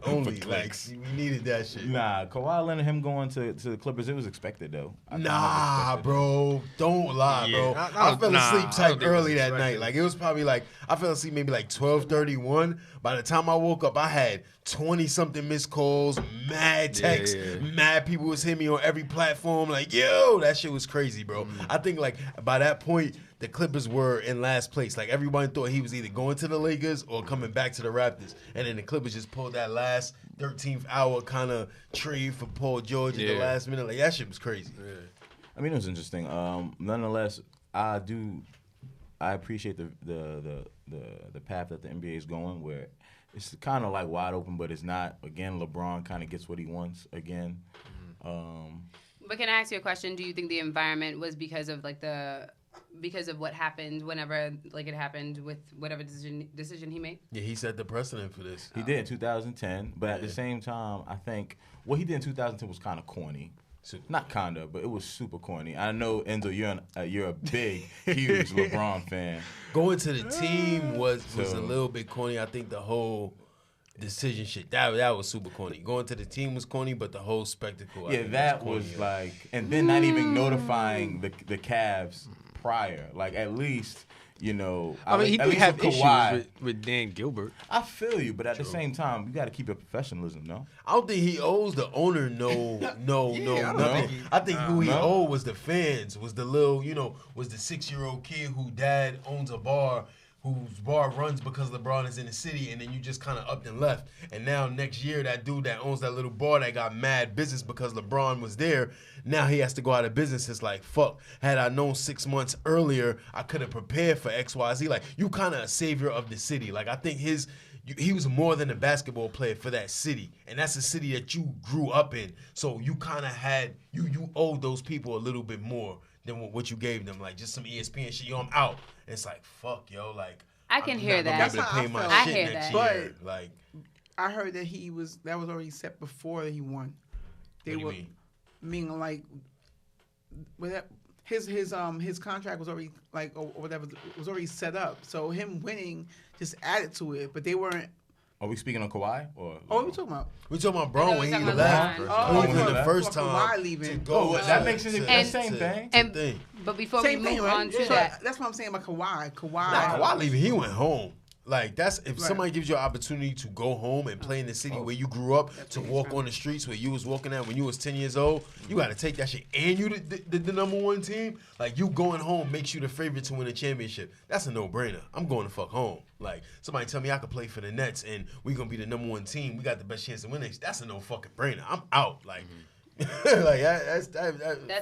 Only. For Like, clicks. we needed that shit. nah, Kawhi Leonard, him going to the Clippers, it was expected, though. I kind of Nah, expected it. bro. Don't lie, Yeah. bro. I I fell don't asleep think type it was early that expected. night. Like, it was probably like, I fell asleep maybe like 12:31. By the time I woke up, I had 20-something missed calls, mad texts, Yeah. mad people was hitting me on every platform. Like, yo, that shit was crazy, bro. I think, like, by that point, the Clippers were in last place. Like, everyone thought he was either going to the Lakers or coming back to the Raptors. And then the Clippers just pulled that last 13th hour kind of trade for Paul George at the Yeah. last minute. Like, that shit was crazy. I mean, it was interesting. Nonetheless, I appreciate the path that the NBA is going, where it's kind of like wide open, but it's not. Again, LeBron kind of gets what he wants again. But can I ask you a question? Do you think the environment was because of because of what happened whenever it happened with whatever decision he made? Yeah, he set the precedent for this. He did in 2010, but at the same time, I think what he did in 2010 was kind of corny. Not kinda, but it was super corny. I know, Enzo, you're a big, huge LeBron fan. Going to the team was a little bit corny. I think the whole decision shit, that was super corny. Going to the team was corny, but the whole spectacle, I Yeah, think, that corny. was like, and then not even notifying the Cavs prior. Like, at least, you know, I mean, he at did least have with Kawhi, issues with Dan Gilbert. I feel you, but at the same time, you got to keep your professionalism, no? I don't think he owes the owner no nothing. I think who he owed was the fans, was the little, was the 6-year-old kid whose dad owns a bar, whose bar runs because LeBron is in the city, and then you just kind of upped and left. And now next year, that dude that owns that little bar that got mad business because LeBron was there, now he has to go out of business. It's like, fuck, had I known 6 months earlier, I could have prepared for XYZ. Like, you kind of a savior of the city. Like, I think he was more than a basketball player for that city, and that's a city that you grew up in. So you kind of had you owed those people a little bit more than what you gave them, like just some ESPN shit. Yo, I'm out. And it's like, fuck, yo, like I can hear that. That's That's how how to pay I my felt. shit I hear next that. year. Like, I heard that that was already set before he won. what do you mean? Meaning like, with that, his contract was already like or whatever was already set up. So him winning just added to it, but they weren't. Are we speaking on Kawhi? Or Oh, what are we talking about? We talking about I Bron know when we're he talking left. about Bron. Cleveland the Oh, first Kawhi time leaving. to go. Oh, that makes it And- the same thing. And but before Same we thing, move right? on to So that, that's what I'm saying about Kawhi. Nah, Kawhi leaving, he went home. Like, that's if Right. somebody gives you an opportunity to go home and play in the city where you grew up, to walk on the streets where you was walking at when you was 10 years old, you got to take that shit. And you the number one team, like, you going home makes you the favorite to win a championship. That's a no-brainer. I'm going to fuck home. Like, somebody tell me I could play for the Nets and we going to be the number one team. We got the best chance to win it. That's a no-fucking-brainer. I'm out. Like, like that's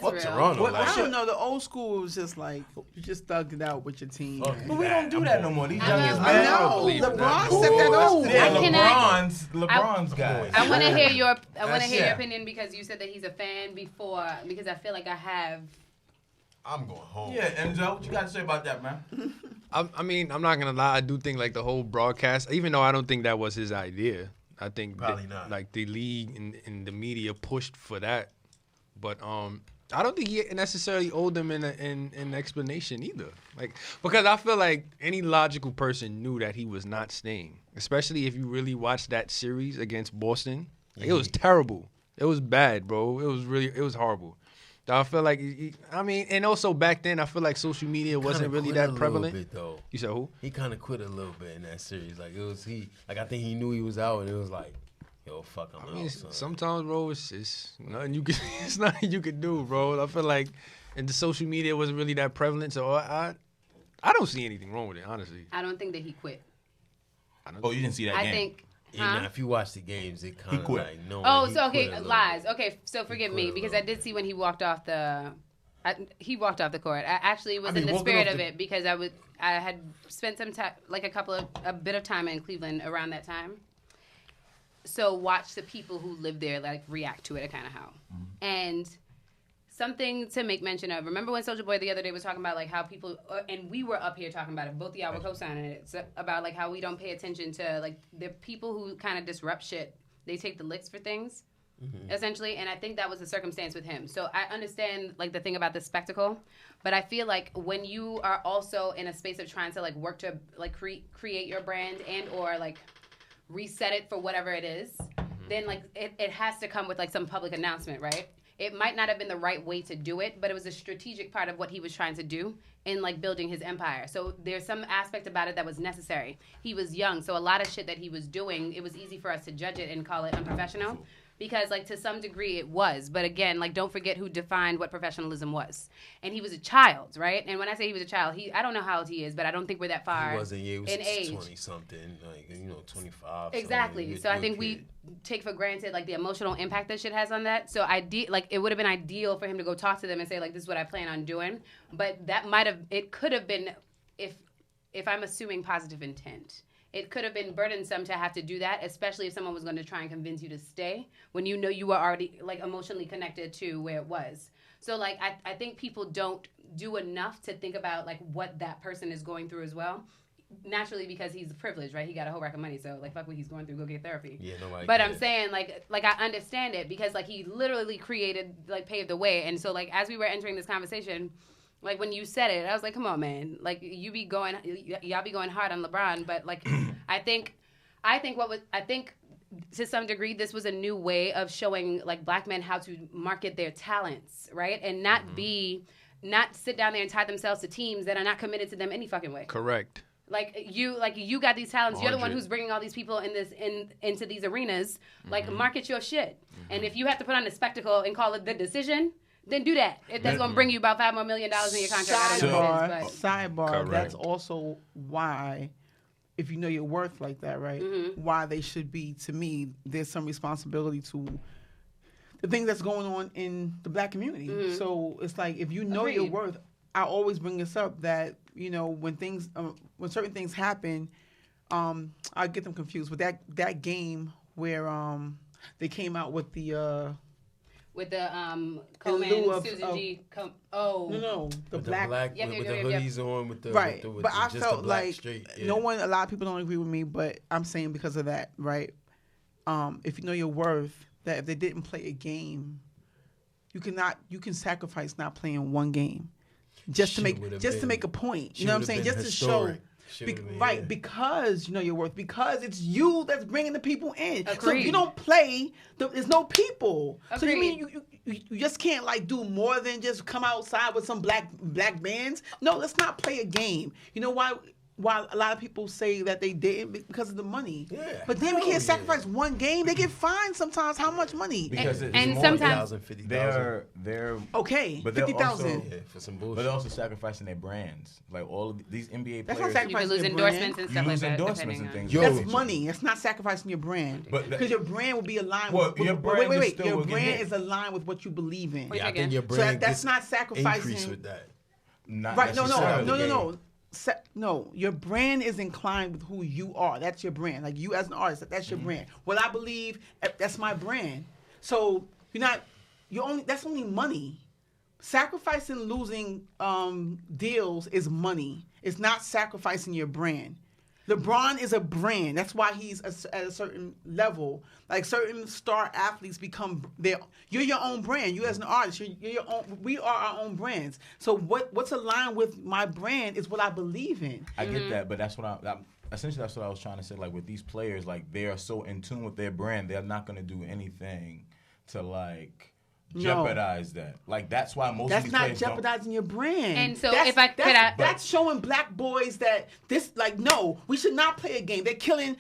fuck real. Toronto. What, like, I don't know. The old school was just like you just thugged it out with your team. Fuck man. But we don't do that no more. These youngest I I man. know. believe that. LeBron set that old. Yeah, Can LeBron's guy. I want to hear your yeah. opinion because you said that he's a fan before. Because I feel like I have. I'm going home. Yeah, Enzo, what you got to say about that, man? I mean, I'm not gonna lie. I do think like the whole broadcast, even though I don't think that was his idea. I think Probably not. Like the league and the media pushed for that, but I don't think he necessarily owed them an explanation either. Like, because I feel like any logical person knew that he was not staying, especially if you really watched that series against Boston. Like, it was terrible. It was bad, bro. It was horrible. I feel like, I mean, and also back then, I feel like social media wasn't really that prevalent. Bit, though. You said who? He kind of quit a little bit in that series. Like, I think he knew he was out, and it was like, yo, fuck, I'm I mean, out, son. sometimes, bro, it's nothing you can. It's nothing you can do, bro. I feel like, and the social media wasn't really that prevalent, so I don't see anything wrong with it, honestly. I don't think that he quit. Oh, you didn't see that I game? think. Yeah, now, if you watch the games, it kind of quit. like, no. Oh, he so quit okay, a little lies. bit. Okay, so forgive quit me a because little I did see when he walked off the He walked off the court. I actually was in the spirit of it because I had spent some time, like a bit of time in Cleveland around that time. So watch the people who live there like react to it kind of how. And something to make mention of. Remember when Soulja Boy the other day was talking about like how people, and we were up here talking about it. Both of y'all were co-signing it. So about like how we don't pay attention to like the people who kind of disrupt shit. They take the licks for things, essentially. And I think that was the circumstance with him. So I understand like the thing about the spectacle, but I feel like when you are also in a space of trying to like work to like create your brand and or like reset it for whatever it is, then like it has to come with like some public announcement, right? It might not have been the right way to do it, but it was a strategic part of what he was trying to do in like building his empire. So there's some aspect about it that was necessary. He was young, so a lot of shit that he was doing, it was easy for us to judge it and call it unprofessional. Because, like, to some degree it was. But, again, like, don't forget who defined what professionalism was. And he was a child, right? And when I say he was a child, I don't know how old he is, but I don't think we're that far he wasn't, he was in age. 20-something, like, 25. Exactly. So I think we take for granted, like, the emotional impact that shit has on that. So, it would have been ideal for him to go talk to them and say, like, this is what I plan on doing. But it could have been, if I'm assuming positive intent, it could have been burdensome to have to do that, especially if someone was going to try and convince you to stay when you know you were already like emotionally connected to where it was. So like I think people don't do enough to think about like what that person is going through as well. Naturally, because he's privileged, right? He got a whole rack of money, so like fuck what he's going through, go get therapy. Yeah, nobody. But I'm saying like I understand it because like he literally paved the way, and so like as we were entering this conversation. Like, when you said it, I was like, come on, man. Like, y'all be going hard on LeBron. But, like, I think to some degree, this was a new way of showing, like, black men how to market their talents, right? And not sit down there and tie themselves to teams that are not committed to them any fucking way. Correct. Like, you got these talents. 100. You're the one who's bringing all these people into these arenas. Like, market your shit. And if you have to put on a spectacle and call it The Decision, then do that. If that's going to bring you about $5 more million in your contract. Sidebar. Correct. That's also why, if you know your worth like that, right? Why they should be, to me, there's some responsibility to the things that's going on in the black community. So it's like, if you know your worth, I always bring this up that, you know, when certain things happen, I get them confused. But that game where they came out with the Coleman, Susan G. No, the black with the hoodies on, with the right. But I felt like a lot of people don't agree with me, but I'm saying because of that, right? If you know your worth, that if they didn't play a game, you can sacrifice not playing one game just to make a point. You know what I'm saying? Just to show. Because you know your worth, because it's you that's bringing the people in. Agreed. So if you don't play, there's no people. Agreed. So you mean you just can't like do more than just come outside with some black bands? No, let's not play a game. You know why a lot of people say that they didn't? Because of the money. Yeah. But then we can't sacrifice one game. They get fined sometimes. How much money? Because and sometimes they're okay, but 50,000 for some bullshit. But they're also sacrificing their brands. Like all of these NBA that's players, not you can lose endorsements and stuff like that. Endorsements and things. That's money. It's not sacrificing your brand. Because your brand will be aligned. Your brand is aligned with what you believe in. Yeah, I think your brand that's not sacrificing. Increase with that. Right? No. No, your brand is inclined with who you are. That's your brand. Like you as an artist, that's your brand. What I believe, that's my brand. So that's only money. Sacrificing losing deals is money. It's not sacrificing your brand. LeBron is a brand. That's why he's at a certain level. Like certain star athletes become you're your own brand. You as an artist, you're your own. We are our own brands. So what's aligned with my brand is what I believe in. I get that, but that's what essentially that's what I was trying to say. Like with these players, like they are so in tune with their brand, they're not going to do anything to like jeopardize that. Like that's why most of these players not jeopardizing your brand. And so that's showing black boys that this no, we should not play a game. They're killing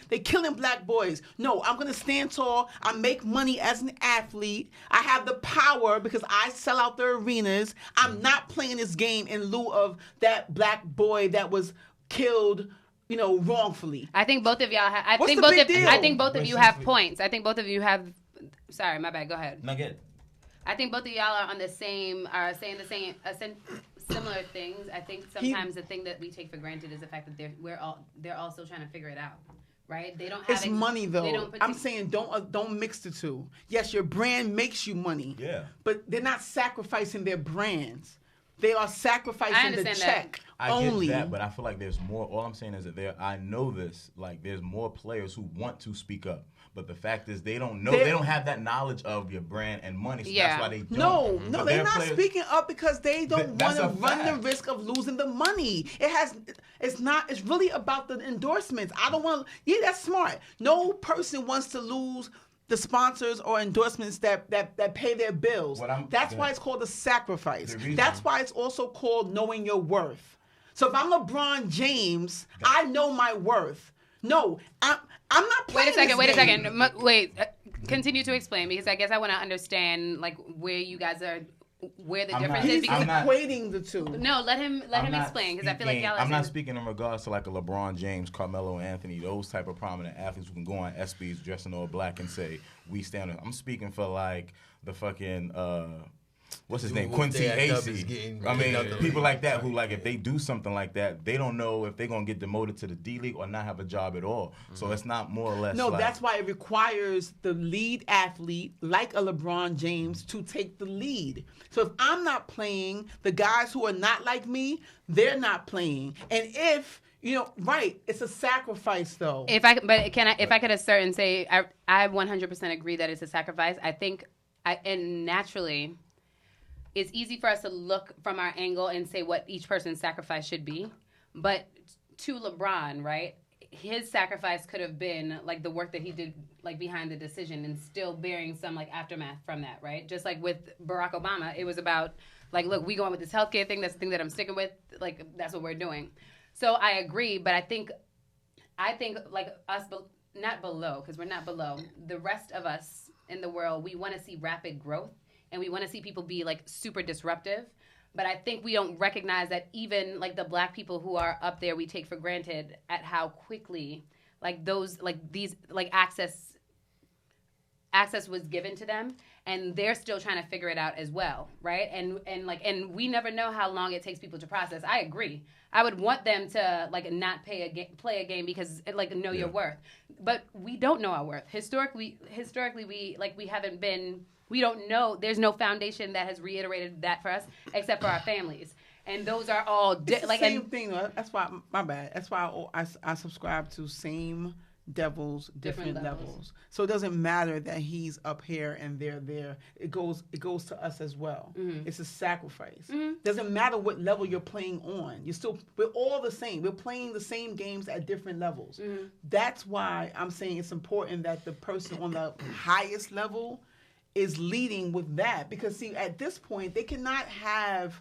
black boys. No, I'm gonna stand tall. I make money as an athlete. I have the power because I sell out the arenas. I'm not playing this game in lieu of that black boy that was killed, wrongfully. I think both of y'all have I think both of you have points. I think both of you have sorry, my bad, go ahead. No, get it. I think both of y'all are on the same, are saying the same, similar things. I think sometimes the thing that we take for granted is the fact that they're all still trying to figure it out. Right? They don't have it's money though. I'm saying don't mix the two. Yes, your brand makes you money. Yeah. But they're not sacrificing their brands. They are sacrificing the check only. I get that, but I feel like there's more. All I'm saying is that I know this. Like, there's more players who want to speak up, but the fact is they don't know. They don't have that knowledge of your brand and money. So that's why they don't. No, they're not speaking up because they don't want to run the risk of losing the money. It's really about the endorsements. I don't want. Yeah, that's smart. No person wants to lose the sponsors or endorsements that pay their bills. That's why it's called a sacrifice. That's why it's also called knowing your worth. So if I'm LeBron James, I know my worth. No, I'm not playing Wait a second. Wait, continue to explain, because I guess I want to understand like where you guys are, where the difference is. Because he's equating the two. No, let him explain, because I feel like y'all. I'm not speaking in regards to like a LeBron James, Carmelo Anthony, those type of prominent athletes who can go on ESPYs dressing all black and say we stand. I'm speaking for like the fucking what's his name, Quincy Acey. I mean, people like that who like if they do something like that, they don't know if they're gonna get demoted to the D League or not have a job at all. So it's not more or less. No, that's why it requires the lead athlete, like a LeBron James, to take the lead. So if I'm not playing, the guys who are not like me, they're not playing. And if right, it's a sacrifice though. If I could assert and say I 100% agree that it's a sacrifice. I think and naturally, it's easy for us to look from our angle and say what each person's sacrifice should be. But to LeBron, right, his sacrifice could have been like the work that he did like behind the decision and still bearing some like aftermath from that, right? Just like with Barack Obama, it was about like, look, we going with this healthcare thing. That's the thing that I'm sticking with. Like, that's what we're doing. So I agree, but I think like us, not below, because we're not below. The rest of us in the world, we want to see rapid growth. And we want to see people be like super disruptive. But I think we don't recognize that even like the black people who are up there, we take for granted at how quickly like those like these like access was given to them, and they're still trying to figure it out as well, right? And we never know how long it takes people to process. I agree. I would want them to like not play a game because like know your worth. But we don't know our worth. Historically we haven't been. We don't know. There's no foundation that has reiterated that for us, except for our families, and those are all same thing. Though. That's why my bad. That's why I subscribe to same devils, different levels. So it doesn't matter that he's up here and they're there. It goes to us as well. Mm-hmm. It's a sacrifice. Mm-hmm. Doesn't matter what level you're playing on. We're all the same. We're playing the same games at different levels. Mm-hmm. That's why I'm saying it's important that the person on the highest level is leading with that, because see, at this point they cannot have,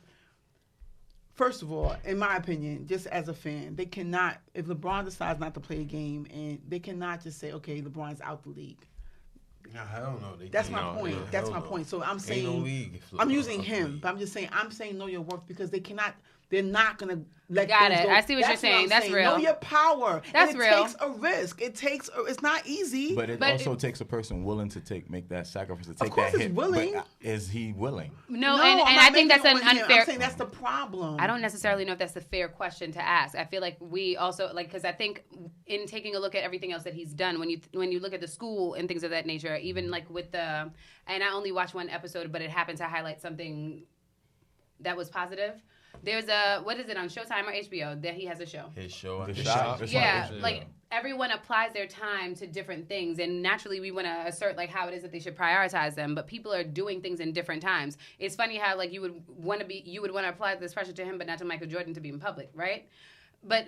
first of all, in my opinion, just as a fan, they cannot, if LeBron decides not to play a game, and they cannot just say, okay, LeBron's out the league. No, I don't know. That's my point. That's my point. So I'm saying, ain't no league. I'm using him, but I'm saying know your worth, because they're not gonna let Got things it. go. I see what you're saying. That's real. Know your power. That's and real. It takes a risk. It's not easy. But it also takes a person willing to make that sacrifice, to take that hit. Willing. But is he willing? No, and I think that's an unfair. I'm saying that's the problem. I don't necessarily know if that's the fair question to ask. I feel like we also because I think in taking a look at everything else that he's done, when you look at the school and things of that nature, even like with and I only watched one episode, but it happened to highlight something that was positive. There's what is it on Showtime or HBO that he has a show? His show. The shot. Yeah, like everyone applies their time to different things, and naturally we want to assert like how it is that they should prioritize them. But people are doing things in different times. It's funny how like you would want to apply this pressure to him, but not to Michael Jordan to be in public, right? But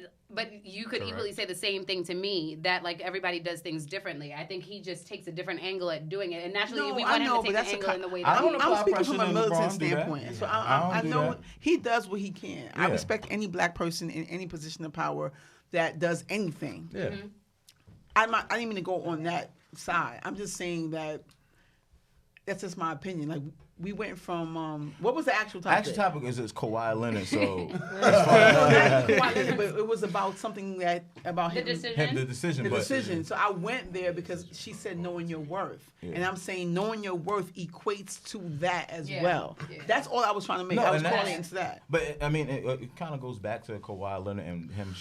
you could equally say the same thing to me, that like everybody does things differently. I think he just takes a different angle at doing it, and naturally we want him to take the angle in the way that I'm speaking from a militant standpoint. So I know he does what he can. Yeah. I respect any black person in any position of power that does anything. Yeah. Mm-hmm. I didn't mean to go on that side. I'm just saying that that's just my opinion. Like we went from what was the actual topic? Actual topic is Kawhi Leonard. So Kawhi Leonard, but it was about something that about The him. decision. the decision. The but decision. So I went there because she said knowing your worth. Yeah. And I'm saying knowing your worth equates to that as Yeah. well. Yeah. That's all I was trying to make. No, I was and that's- calling into that. But I mean, it kind of goes back to Kawhi Leonard and him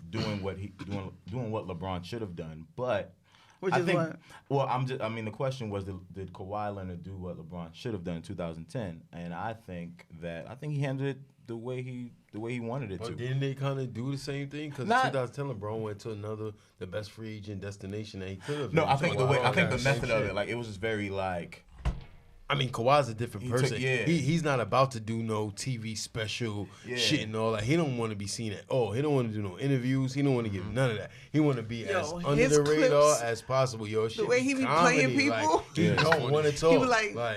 doing what LeBron should have done. But Which I is think, what? well, I mean, the question was, did Kawhi Leonard do what LeBron should have done in 2010? And I think he handled it the way he wanted it to. But didn't they kind of do the same thing? Because Not- 2010, LeBron went to the best free agent destination that he could have. No, been. I think the Kawhi, method of shit. it, like it was just very like. I mean, Kawhi's a different He took- person. yeah. He's not about to do no TV special Yeah. shit and all that. He don't want to be seen at all. He don't want to do no interviews. He don't want to give none of that. He want to be as under his the radar clips, as possible. Yo, shit way he be comedy. playing Like, people. he Yeah. don't want to talk. He be like- nah,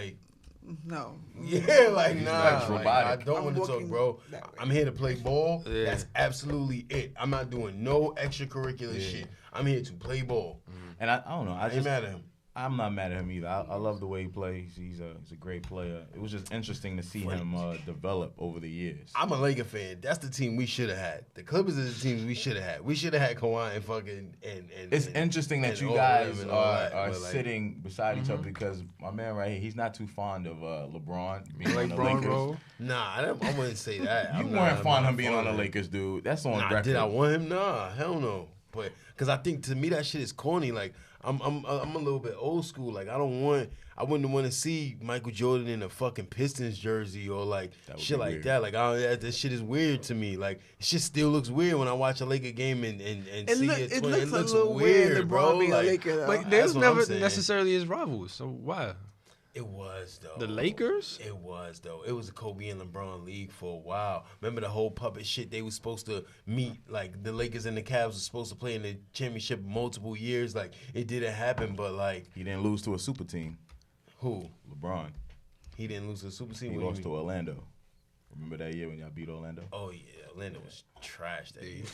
No. like He's nah. like Like, robotic. I don't I'm want to talk, walking bro. that way. I'm here to play ball. Yeah. That's absolutely it. I'm not doing no extracurricular shit. I'm here to play ball. And I don't know. I ain't mad at him. I'm not mad at him either. I love the way he plays. He's a great player. It was just interesting to see him develop over the years. I'm a Laker fan. That's the team we should have had. The Clippers are the team we should have had. We should have had Kawhi and fucking and. It's interesting that and you all guys them and all that, are but, like, sitting beside each other because my man right here, he's not too fond of LeBron being Like on the Braun, Lakers. bro. Nah, I wouldn't say that. You I'm weren't not fond of him being on the of it. Lakers, dude. That's on Nah, record. did I want him? Nah, hell no. But because I think to me that shit is corny. Like I'm a little bit old school. Like I wouldn't want to see Michael Jordan in a fucking Pistons jersey or like That would shit be like weird. that. Like that shit is weird to me. Like shit still looks weird when I watch a Laker game and see it. It looks a little weird, bro. LeBron being a Like, Laker, though. Like, that's there's what I'm never saying. necessarily his rivals. So why? It was though. The Lakers? It was though. It was a Kobe and LeBron league for a while. Remember the whole puppet shit? They were supposed to meet. Like the Lakers and the Cavs were supposed to play in the championship multiple years. Like it didn't happen. But like He didn't lose to a super team. who? LeBron. He didn't lose to the Super Team. He What do you lost to mean? Orlando. Remember that year when y'all beat Orlando? Oh yeah, Orlando was trash that year.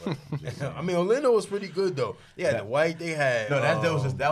Bro. I mean, Orlando was pretty good though. They had the White. They had No, that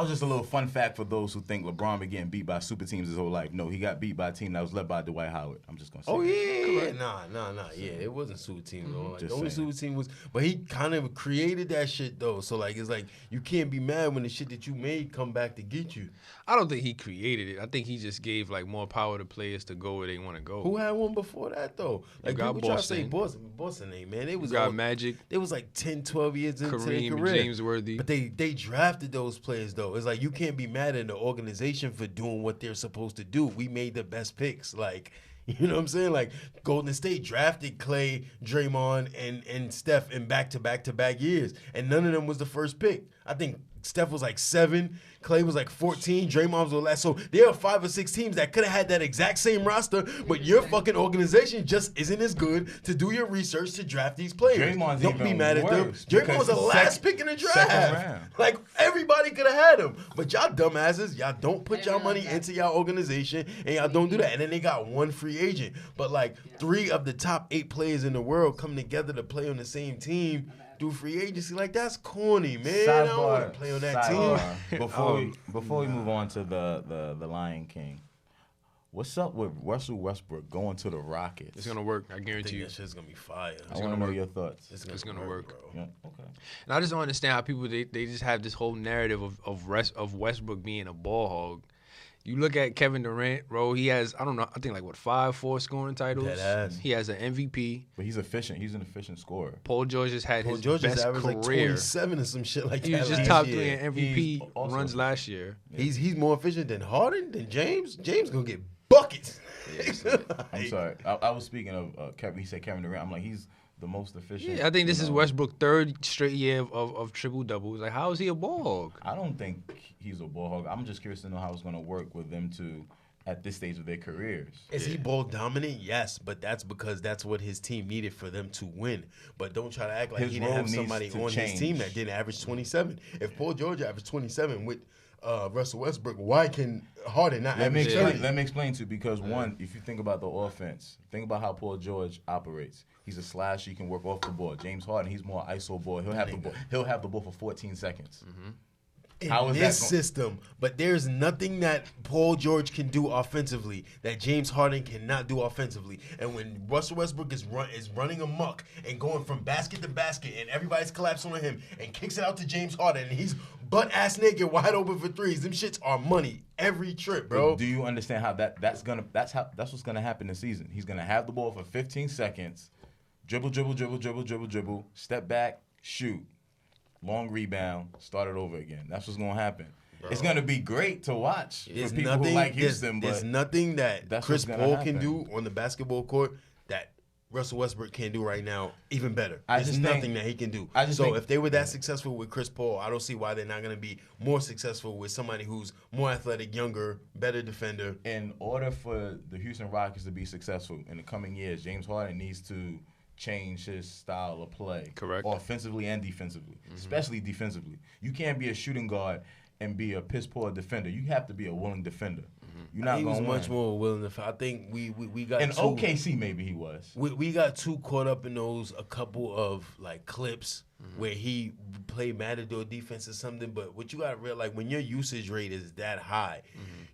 was just a little fun fact for those who think LeBron been getting beat by super teams his whole life. No, he got beat by a team that was led by Dwight Howard. I'm just gonna say. Oh that. yeah, nah. Yeah, it wasn't super team though. Like, Just the only saying. super team was, but he kind of created that shit though. So like, it's like you can't be mad when the shit that you made come back to get you. I don't think he created it. I think he just gave like more power to players to go where they want to go. Who had one before that though? Like got people try to say Boston. Boston ain't man. They was You got all- Magic, They was like 10, 12 years into their Kareem, career. James Worthy. But they drafted those players though. It's like you can't be mad at the organization for doing what they're supposed to do. We made the best picks. Like, you know what I'm saying? Like Golden State drafted Clay, Draymond, and Steph in back-to-back years. And none of them was the first pick. I think Steph was like 7, Clay was like 14, Draymond was the last. So there are 5 or 6 teams that could have had that exact same roster, but your fucking organization just isn't as good to do your research to draft these players. Draymond's Don't be even mad at them. worse Draymond was the because last pick in the second draft. round. Like everybody could have had him, but y'all dumbasses, y'all don't put y'all money into y'all organization, and y'all don't do that. And then they got one free agent, but like 3 of the top 8 players in the world come together to play on the same team. Do free agency like that's corny, man. I don't want to play on that team. Before we move on to the Lion King, what's up with Russell Westbrook going to the Rockets? It's gonna work. I I guarantee think you. that shit's gonna be fire. I want to know your thoughts. It's gonna work. bro. Yeah, okay. And I just don't understand how people they just have this whole narrative of Westbrook being a ball hog. You look at Kevin Durant, bro. He has I think like 5 scoring titles. Deadass. He has an MVP. But he's efficient. He's an efficient scorer. Paul George has had Paul his George best just averaged like career. 27 or some shit like He that. was just last top year. 3 in MVP He's also runs efficient. last year. He's more efficient than Harden, than James. James gonna get buckets. I'm sorry. I was speaking of Kevin. He said Kevin Durant. I'm like, he's the most efficient. Yeah, I think this you is know. Westbrook's 3rd straight year of triple doubles. Like, how is he a ball hog? I don't think he's a ball hog. I'm just curious to know how it's going to work with them two at this stage of their careers. Is he ball dominant? Yes, but that's because that's what his team needed for them to win. But don't try to act like His he didn't role have needs somebody to on change. his team that didn't average 27. If Paul George averaged 27 with Russell Westbrook, why can Harden not Let me average explain. 30? Let me explain to you because one, if you think about the offense, think about how Paul George operates. He's a slasher. He can work off the ball. James Harden, he's more ISO ball. He'll have the ball. He'll have the ball for 14 seconds. in this system, but there's nothing that Paul George can do offensively that James Harden cannot do offensively. And when Russell Westbrook is running amok and going from basket to basket, and everybody's collapsing on him and kicks it out to James Harden, and he's butt ass naked, wide open for threes, them shits are money every trip, bro. But do you understand how that's what's gonna happen this season? He's gonna have the ball for 15 seconds, dribble, step back, shoot. Long rebound, start it over again. That's what's going to happen. Bro. It's going to be great to watch for people who like Houston. There's nothing that Chris Paul can do on the basketball court that Russell Westbrook can do right now even better. There's nothing that he can do. So if they were that successful with Chris Paul, I don't see why they're not going to be more successful with somebody who's more athletic, younger, better defender. In order for the Houston Rockets to be successful in the coming years, James Harden needs to change his style of play. Correct. Offensively and defensively, especially defensively. You can't be a shooting guard and be a piss poor defender. You have to be a willing defender. You're not going to win. He was much more willing to. I think we got in OKC maybe he was. We got too caught up in a couple of like clips where he played Matador defense or something. But what you got to realize, when your usage rate is that high,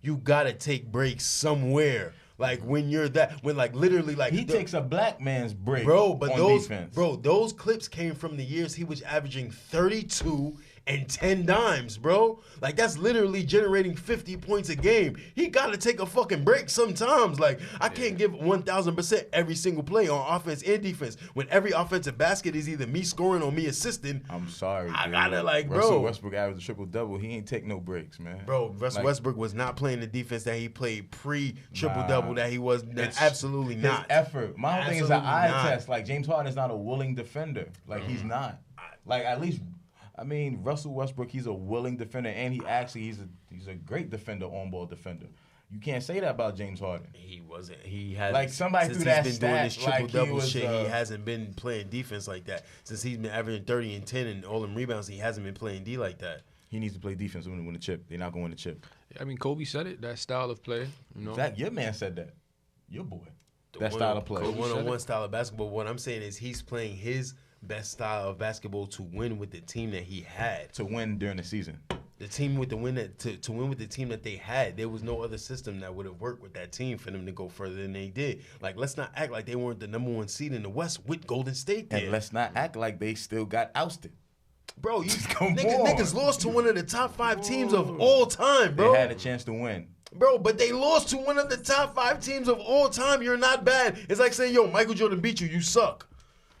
you got to take breaks somewhere. Like when literally he takes a black man's break, bro. But defense. those clips came from the years he was averaging 32 and 10 dimes, bro. Like that's literally generating 50 points a game. He got to take a fucking break sometimes. Like I can't give 1,000% every single play on offense and defense when every offensive basket is either me scoring or me assisting. I'm sorry, I dude. gotta Russell Westbrook averaged a triple-double. He ain't take no breaks, man. Bro, Russell Westbrook was not playing the defense that he played pre-triple-double that he was. Absolutely not. His effort. My whole thing is an eye test. Like James Harden is not a willing defender. Like he's not. Like at least. I mean, Russell Westbrook, he's a willing defender, and he's a great defender, on-ball defender. You can't say that about James Harden. He wasn't. He has like somebody threw that since he's been doing this triple-double shit. He hasn't been playing defense like that. Since he's been averaging 30 and 10 and all them rebounds, he hasn't been playing D like that. He needs to play defense to win the chip. They're not going to win the chip. Yeah, I mean, Kobe said it. That style of play. You know? Your man said that. Your boy. Style of play. The one-on-one style of basketball. What I'm saying is he's playing his best style of basketball to win with the team that he had. To win during the season. The team with the win to win with the team that they had. There was no other system that would have worked with that team for them to go further than they did. Like, let's not act like they weren't the number one seed in the West with Golden State there. And let's not act like they still got ousted. Bro, niggas lost to one of the top 5 teams of all time, bro. They had a chance to win. Bro, but they lost to one of the top 5 teams of all time. You're not bad. It's like saying, yo, Michael Jordan beat you. You suck.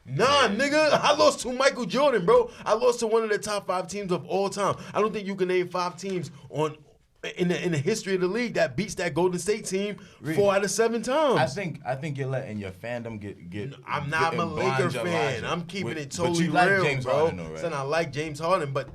Nah, nigga, I lost to Michael Jordan, bro. I lost to one of the top 5 teams of all time. I don't think you can name 5 teams in the history of the league that beats that Golden State team 4 out of 7 times. I think you're letting your fandom get. No, I'm not a Laker fan. I'm keeping it totally real, like James bro. Harden, though, right? Son, I like James Harden, but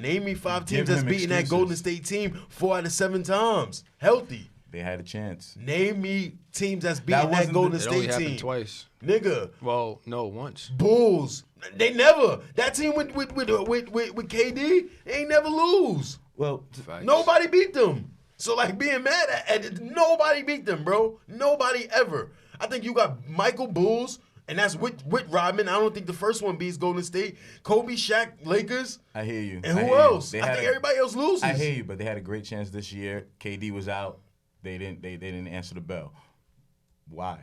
name me 5 teams that's beating that Golden State team 4 out of 7 times, healthy. They had a chance. Name me teams that's beating that Golden State team. It only happened twice. Nigga. Well, no, once. Bulls. They never. That team with KD, they ain't never lose. Well, nobody beat them. So like being mad at it, nobody beat them, bro. Nobody ever. I think you got Michael Bulls, and that's with Rodman. I don't think the first one beats Golden State. Kobe, Shaq, Lakers. I hear you. And who else? I think everybody else loses. I hear you, but they had a great chance this year. KD was out. They didn't answer the bell. Why?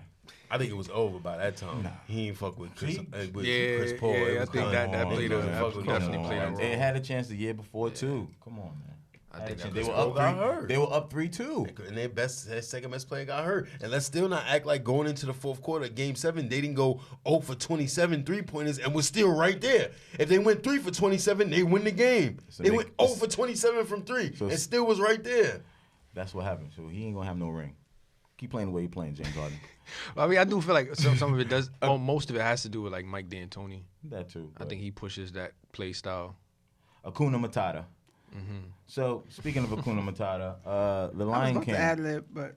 I think it was over by that time. Nah. He ain't fuck with Chris Paul. Yeah, I think that played definitely played a role. They had a chance the year before too. Come on, man. I think they were up 3. They were up 3-2. And their second best player got hurt. And let's still not act like going into the fourth quarter, Game 7, they didn't go 0 for 27 3-pointers and was still right there. If they went 3 for 27, they win the game. They went 0 for 27 from 3 and still was right there. That's what happened. So he ain't gonna have no ring. Keep playing the way you're playing, James Harden. Well, I mean, I do feel like some of it does. Most of it has to do with like Mike D'Antoni. That too. I think he pushes that play style. Hakuna Matata. Mm-hmm. So speaking of Hakuna Matata, the Lion King. I was about to ad-lib, but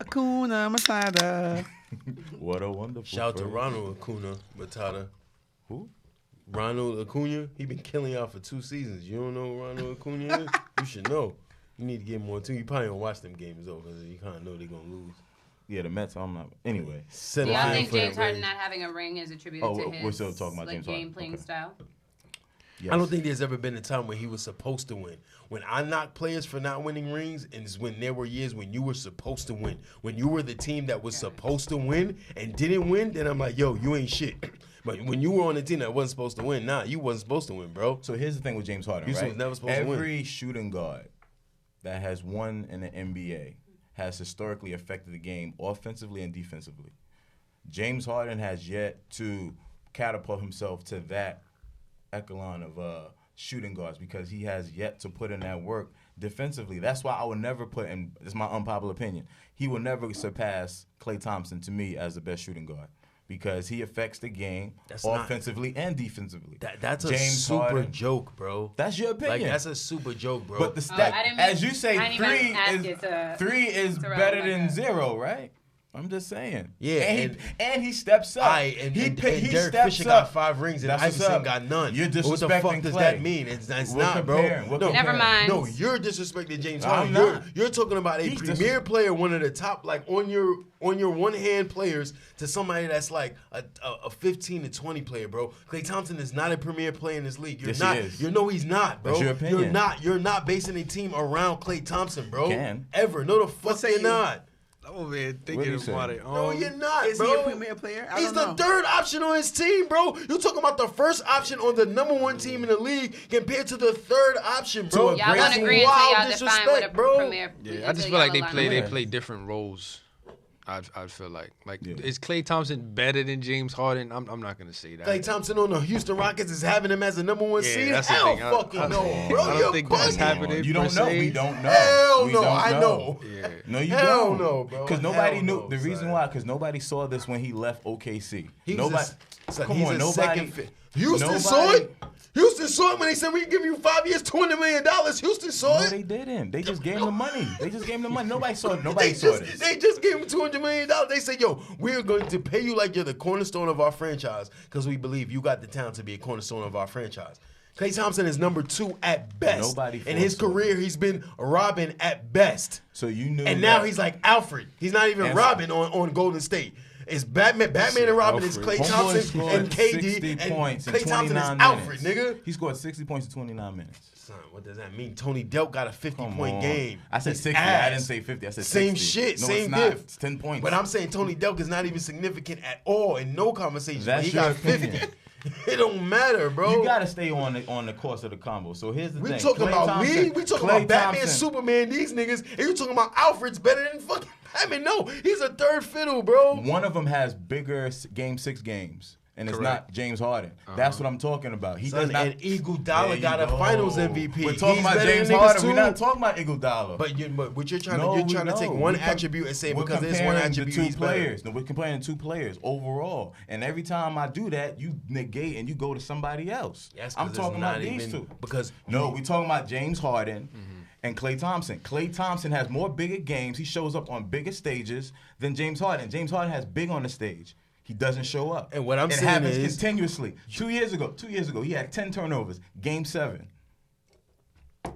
Hakuna Matata. What a wonderful. Shout out to Ronald Acuna Matata. Who? Ronald Acuna. He been killing y'all for 2 seasons. You don't know who Ronald Acuna is? You should know. You need to get more too. You probably don't watch them games though, because you kind of know they're gonna lose. Yeah, the Mets. I'm not. Anyway. Do y'all think James Harden not having a ring is attributed to his we're still talking about James game Harden. playing style? Yes. I don't think there's ever been a time when he was supposed to win. When I knock players for not winning rings, and it's when there were years when you were supposed to win. When you were the team that was supposed to win and didn't win, then I'm like, yo, you ain't shit. But when you were on the team that wasn't supposed to win, you wasn't supposed to win, bro. So here's the thing with James Harden, Houston right? was never supposed to win. Every shooting guard that has won in the NBA has historically affected the game offensively and defensively. James Harden has yet to catapult himself to that echelon of shooting guards because he has yet to put in that work defensively. That's why I would never put in, this is my unpopular opinion, he will never surpass Klay Thompson to me as the best shooting guard because he affects the game offensively and defensively. That's a James super Harden, joke, bro. That's your opinion. Like, that's a super joke, bro. But the stat, as you say, three is better than 0, right? I'm just saying. Yeah, and he steps up. He Derek Fisher got 5 rings and That's Iverson got none. You're disrespecting what the fuck does Klay. that mean? It's not, bro. No, never mind. No, you're disrespecting James No, Harden. I'm not. You're talking about a premier player, one of the top, like on your one hand players, to somebody that's like a 15 to 20 player, bro. Klay Thompson is not a premier player in this league. Yes, he is. You know he's not, bro. That's your opinion. You're not basing a team around Klay Thompson, bro. Ever. No, the fuck say you're not. I'm over here thinking about it. No, you're not, Is bro. he a premier player? He's the third option on his team, bro. You're talking about the first option on the #1 team in the league compared to the third option, bro. Y'all gonna agree until y'all define what a premier. Yeah, I just feel like they play different roles. I feel like is Klay Thompson better than James Harden? I'm not gonna say that. Klay Thompson on the Houston Rockets is having him as the #1 seed. That's the Hell thing. fucking no, bro. I don't think that's happening. You don't know. We don't know. Hell we no, don't I know. Yeah. No, you Hell don't. no, bro. Because nobody Hell knew. no, The reason son. why, because nobody saw this when he left OKC. Nobody. Come on, nobody. Houston saw it. Houston saw it when they said we give you 5 years, $200 million. Houston saw No, it. they didn't. They just gave him the money. Nobody saw it. Nobody saw this. They just gave him $200 million. They said, yo, we're going to pay you like you're the cornerstone of our franchise because we believe you got the talent to be a cornerstone of our franchise. Klay Thompson is #2 at best. In his career, he's been Robin at best. So you knew. And now he's like Alfred. He's not even Robin on Golden State. It's Batman and Robin is Klay Thompson and KD. And Klay Thompson is Alfred, nigga. He scored 60 points in 29 minutes. Son, what does that mean? Tony Delk got a 50-point game. I said 60. I didn't say 50. I said 60. Same shit, no, same it's not. diff. It's 10 points. But I'm saying Tony Delk is not even significant at all in no conversation. That's he your got 50. opinion. It don't matter, bro. You gotta stay on the course of the combo. So here's the thing. We talking about Batman, Superman, these niggas, and you talking about Alfred's better than fucking Batman. No, he's a third fiddle, bro. One of them has bigger Game 6 games. And it's not James Harden. That's what I'm talking about. He does not. And Iguodala got a Finals MVP. We're talking about James Harden. We're not talking about Iguodala. But what you're trying to take one attribute and say because there's one attribute he's players. No, we're comparing 2 players overall. And every time I do that, you negate and you go to somebody else. Yes, I'm talking about these two. Because we're talking about James Harden. And Klay Thompson. Klay Thompson has more bigger games. He shows up on bigger stages than James Harden. James Harden has big on the stage. He doesn't show up. And what I'm saying happens is continuously. 2 years ago, he had 10 turnovers. Game 7.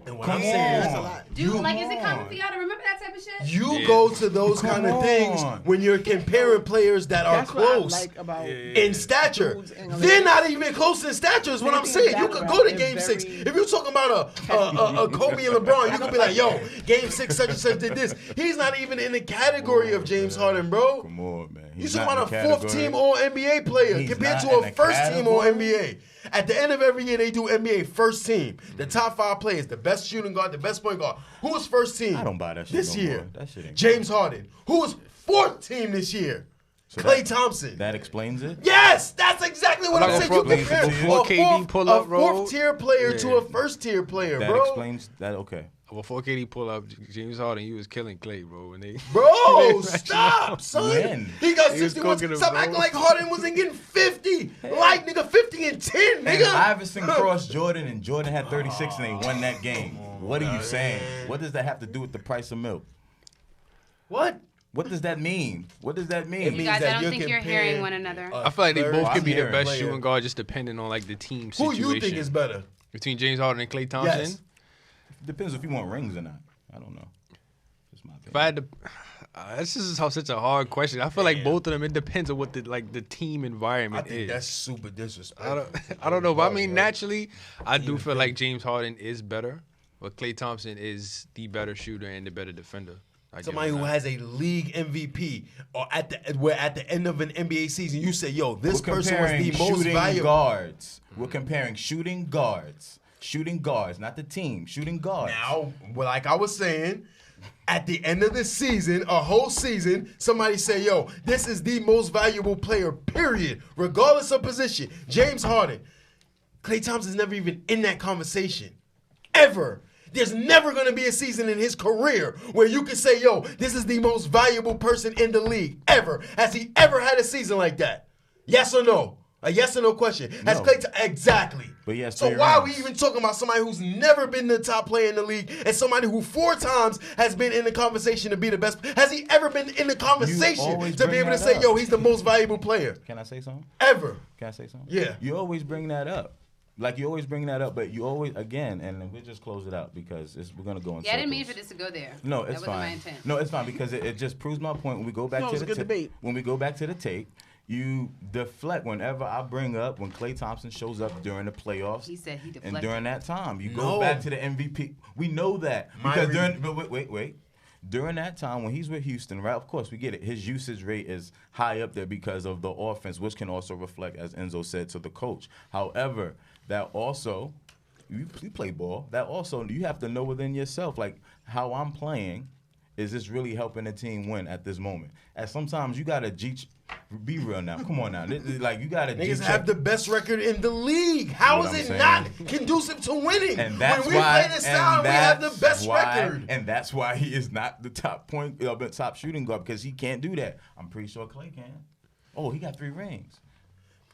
And what I'm saying is, dude, is it common for y'all to remember that type of shit? You go to those kind of things when you're comparing players that are close in stature. They're not even close in stature is what I'm saying. You could go to Game 6. If you're talking about a Kobe and LeBron, you could be like, yo, Game 6 such and such did this. He's not even in the category of James Harden, bro. Come on, man. You're talking about a 4th-team All-NBA player compared to a first-team All-NBA. At the end of every year, they do NBA first team. The top 5 players, the best shooting guard, the best point guard. Who was first team? I don't buy that shit this no year. More. That shit ain't James Harden. Who was 4th team this year? So Klay Thompson. That explains it? Yes, that's exactly what I'm saying. You compare a 4th-tier player to a first-tier player, bro. That explains that, okay. Before KD pull up James Harden, he was killing Klay, bro. Bro, stop, son. When? He got 61. Stop acting like Harden wasn't getting 50. Like, nigga, 50 and 10, nigga. And Iverson crossed Jordan, and Jordan had 36, and they won that game. What are you saying? What does that have to do with the price of milk? What? What does that mean? What does that mean? It means guys, that I don't think you're hearing one another. I feel like they both could be the best player. shooting guard, just depending on like the team situation. Who you think is better? Between James Harden and Klay Thompson? Yes. Depends if you want rings or not. I don't know. That's my opinion. If I had to, this is such a hard question. I feel like both of them. It depends on what the team environment I think is. that's super disrespectful. I don't know, but I mean, naturally, I do feel like James Harden is better, but Klay Thompson is the better shooter and the better defender. Somebody who has a league MVP, or at the end of an NBA season, you say, "Yo, this person was the most shooting valuable." guards. We're comparing shooting guards, not the team. Shooting guards. Now, like I was saying, at the end of the season, a whole season, somebody say, "Yo, this is the most valuable player." Period, regardless of position. James Harden, Klay Thompson's never even in that conversation, ever. There's never going to be a season in his career where you can say, yo, this is the most valuable person in the league ever. Has he ever had a season like that? Yes or no? A yes or no question. Has No. Exactly. But yes, so why are we even talking about somebody who's never been the top player in the league and somebody who 4 times has been in the conversation to be the best? Has he ever been in the conversation to be able to say, yo, he's the most valuable player? Can I say something? Ever. Can I say something? Yeah. You always bring that up. Like, you always bring that up, but you always, again, and we'll just close it out because we're going to go in Yeah, I didn't mean circles. for this to go there. No, it's that fine. wasn't my intent. No, it's fine because it just proves my point. When we go back No, to it's the a good debate. when we go back to the tape, you deflect whenever I bring up when Klay Thompson shows up during the playoffs. He said he And deflected. during that time, you No. go back to the MVP. We know that because but wait. During that time when he's with Houston, right? Of course, we get it. His usage rate is high up there because of the offense, which can also reflect, as Enzo said, to the coach. However, that also, you play ball. That also, you have to know within yourself, like, how I'm playing, is this really helping the team win at this moment? And sometimes you gotta be real now. Come on now, like you gotta. Niggas have the best record in the league. How is it not conducive to winning? And that's when we why, play this style, we have the best record. And that's why he is not the top shooting guard because he can't do that. I'm pretty sure Klay can. Oh, he got 3 rings.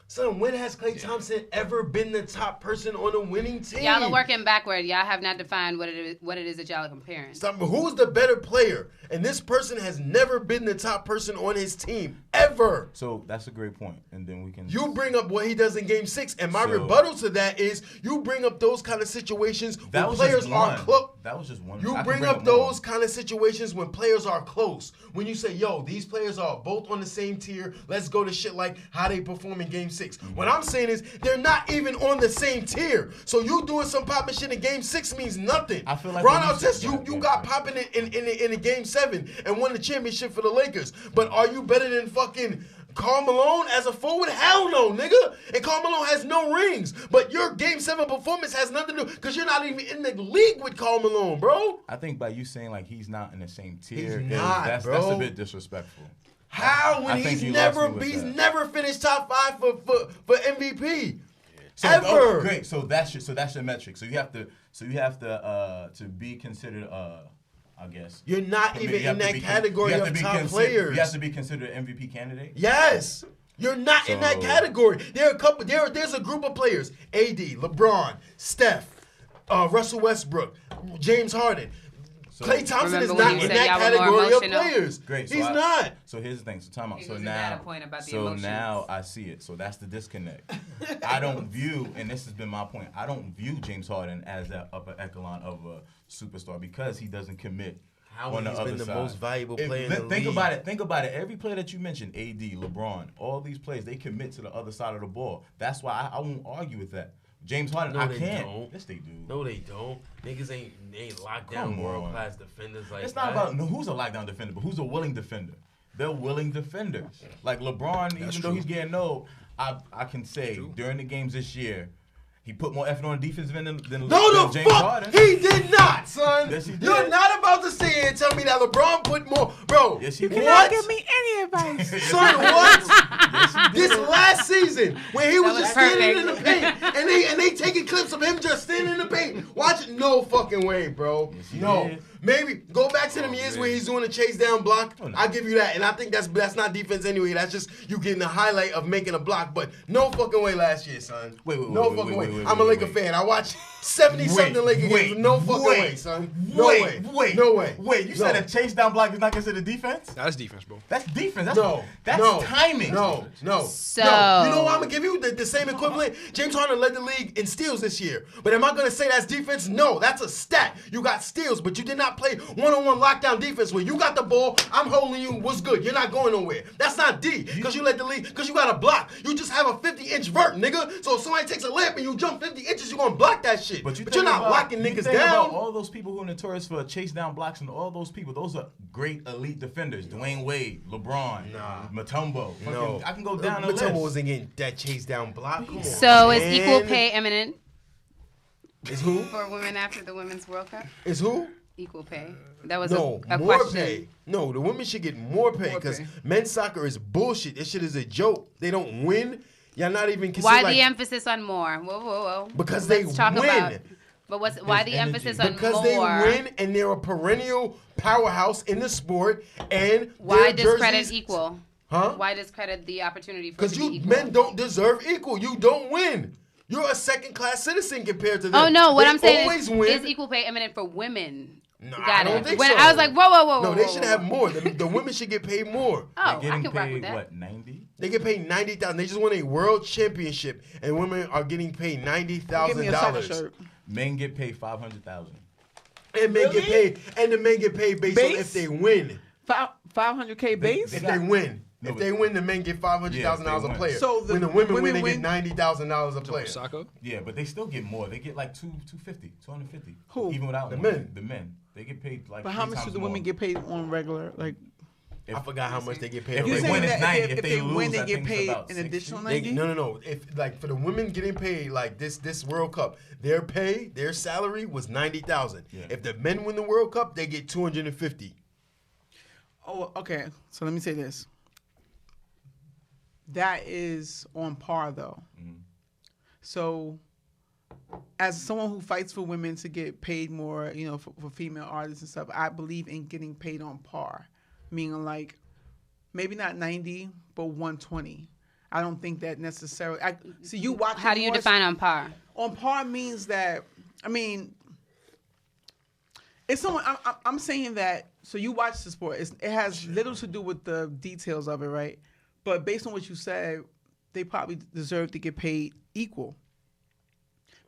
Son, when has Klay Thompson ever been the top person on a winning team? Y'all are working backward. Y'all have not defined what it is that y'all are comparing. Stop. Who's the better player? And this person has never been the top person on his team, ever. So that's a great point. And then we can... You bring up what he does in Game 6, and my rebuttal to that is you bring up those kind of situations when players are close. That was just one. You bring up those kind of situations when players are close. When you say, yo, these players are both on the same tier, let's go to shit like how they perform in Game 6. What I'm saying is they're not even on the same tier. So you doing some popping shit in Game 6 means nothing. I feel like Ron Artest, you got popping in the Game 7 and won the championship for the Lakers. But are you better than fucking Karl Malone as a forward? Hell no, nigga. And Karl Malone has no rings. But your Game 7 performance has nothing to do because you're not even in the league with Karl Malone, bro. I think by you saying like he's not in the same tier, He's not, that's bro. a bit disrespectful. How when he's never finished top 5 for MVP? So, ever. Great. So that's your metric. So you have to be considered I guess. You're not even in that category of top players. You have to be considered an MVP candidate? Yes. You're not in that category. There's a group of players. AD, LeBron, Steph, Russell Westbrook, James Harden. Klay Thompson is not in that category of players. Great. He's not. So here's the thing. So time out. So now I see it. So that's the disconnect. I don't view, and this has been my point, I don't view James Harden as that upper echelon of a superstar because he doesn't commit. How on the he's other been the side. most valuable player in the league. Think about it. Every player that you mentioned, AD, LeBron, all these players, they commit to the other side of the ball. That's why I won't argue with that. James Harden, No, I they can't. don't. Yes, they do. No, they don't. Niggas ain't locked down Come world on. class defenders like It's that. not about who's a lockdown defender, but who's a willing defender. They're willing defenders. Like LeBron, even though he's getting old, I can say during the games this year, he put more effort on defensive end than No, James the fuck Harden. he did not, son. Yes, he did. You're not about to sit here and tell me that LeBron put more, bro. Yes, he You did. cannot give me any advice. Son, what? This last season, when he was was just standing in perfect. the paint, and they taking clips of him just standing in the paint, watching. No fucking way, bro. Yes, he No. did. Maybe go back to them years where he's doing a chase down block. Oh, no. I give you that, and I think that's not defense anyway. That's just you getting the highlight of making a block. But no fucking way last year, son. Wait, no fucking way. I'm a Laker fan. I watch 70-something Laker games. No fucking way, son. No way. No way. Wait, you said a chase down block is not considered defense? That's defense, bro. That's defense. That's no, timing. No. So- No. You know what I'm gonna give you? The same equivalent. James Harden led the league in steals this year. But am I gonna say that's defense? No, that's a stat. You got steals, but you did not not play one-on-one lockdown defense where you got the ball, I'm holding you, what's good? You're not going nowhere. That's not D, because you let the lead, because you got to block. You just have a 50-inch vert, nigga. So if somebody takes a layup and you jump 50 inches, you're going to block that shit. But you're not locking niggas down. About all those people who are notorious for chase down blocks and all those people, those are great elite defenders. Dwayne Wade, LeBron, Mutombo. No. I can go down the list. Mutombo wasn't getting that chase down block. Come on, so is equal pay imminent? Is who? For women after the Women's World Cup? Is who? Equal pay. That was a more question. Pay. No, the women should get more pay because men's soccer is bullshit. This shit is a joke. They don't win. Y'all not even consider. Why the emphasis on more? Whoa. Because Let's they win. But why the emphasis on because more? Because they win and they're a perennial powerhouse in the sport. And why discredit equal? Huh? Why discredit the opportunity for it to be equal? Because men don't deserve equal. You don't win. You're a second-class citizen compared to them. Oh, no. What I'm saying is equal pay imminent for women. No, I don't think so. I was like, whoa. No, they should have more. The women should get paid more. Oh, They're I can getting rock with paid, that. what, 90? They get paid $90,000. They just won a world championship, and women are getting paid $90,000. Give me a soccer shirt. Men get paid $500,000. And men get paid, and the men get paid based on if they win. $500K base? If they win. If they win, the men get $500,000 a player. So when the women win, they get $90,000 a player. Soccer? Yeah, but they still get more. They get like $250. Who? Even without the men. The men. They get paid like. But how much do the women get paid on regular? Like, I forgot how much they get paid. If you're they win, saying it's that 90. if they win, they get paid about an 60. additional 90? No. If like for the women getting paid like this World Cup, their salary was $90,000. Yeah. If the men win the World Cup, they get $250. Oh, okay. So let me say this. That is on par, though. Mm-hmm. So, as someone who fights for women to get paid more, for female artists and stuff, I believe in getting paid on par, meaning like maybe not 90, but 120. I don't think that necessarily. So you watch. How do you define on par? On par means that it's someone. I'm saying that. So you watch the sport. It has little to do with the details of it, right? But based on what you said, they probably deserve to get paid equal.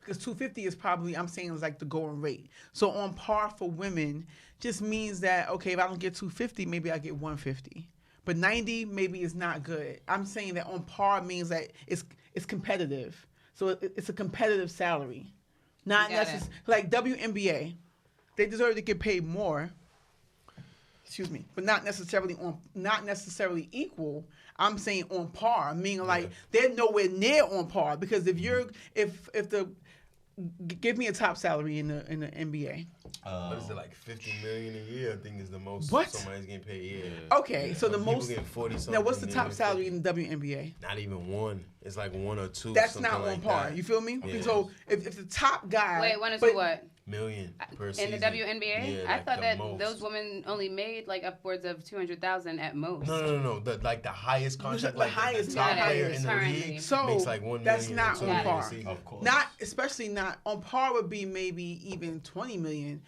Because $250 is probably, I'm saying, is like the going rate. So on par for women just means that, okay, if I don't get $250, maybe I get $150. But $90 maybe is not good. I'm saying that on par means that it's competitive. So it's a competitive salary. Not necessarily, like WNBA, they deserve to get paid more. Excuse me, but not necessarily equal. I'm saying on par, meaning like they're nowhere near on par because give me a top salary in the NBA. What is it, like $50 million a year? I think is the most somebody's getting paid. Yeah. Okay, so the most. Getting 40-something. Now, what's the top salary in the WNBA? Not even one. It's like one or two. That's not on par. You feel me? Yeah. So if the top guy. Wait, one or two what? Million per season. In the WNBA? Yeah, I thought that most. those women only made like upwards of $200,000 at most. No. The highest contract, the highest the top player in the currently. league so makes like $1 million. That's not on par. Of course. Especially not on par would be maybe even $20 million,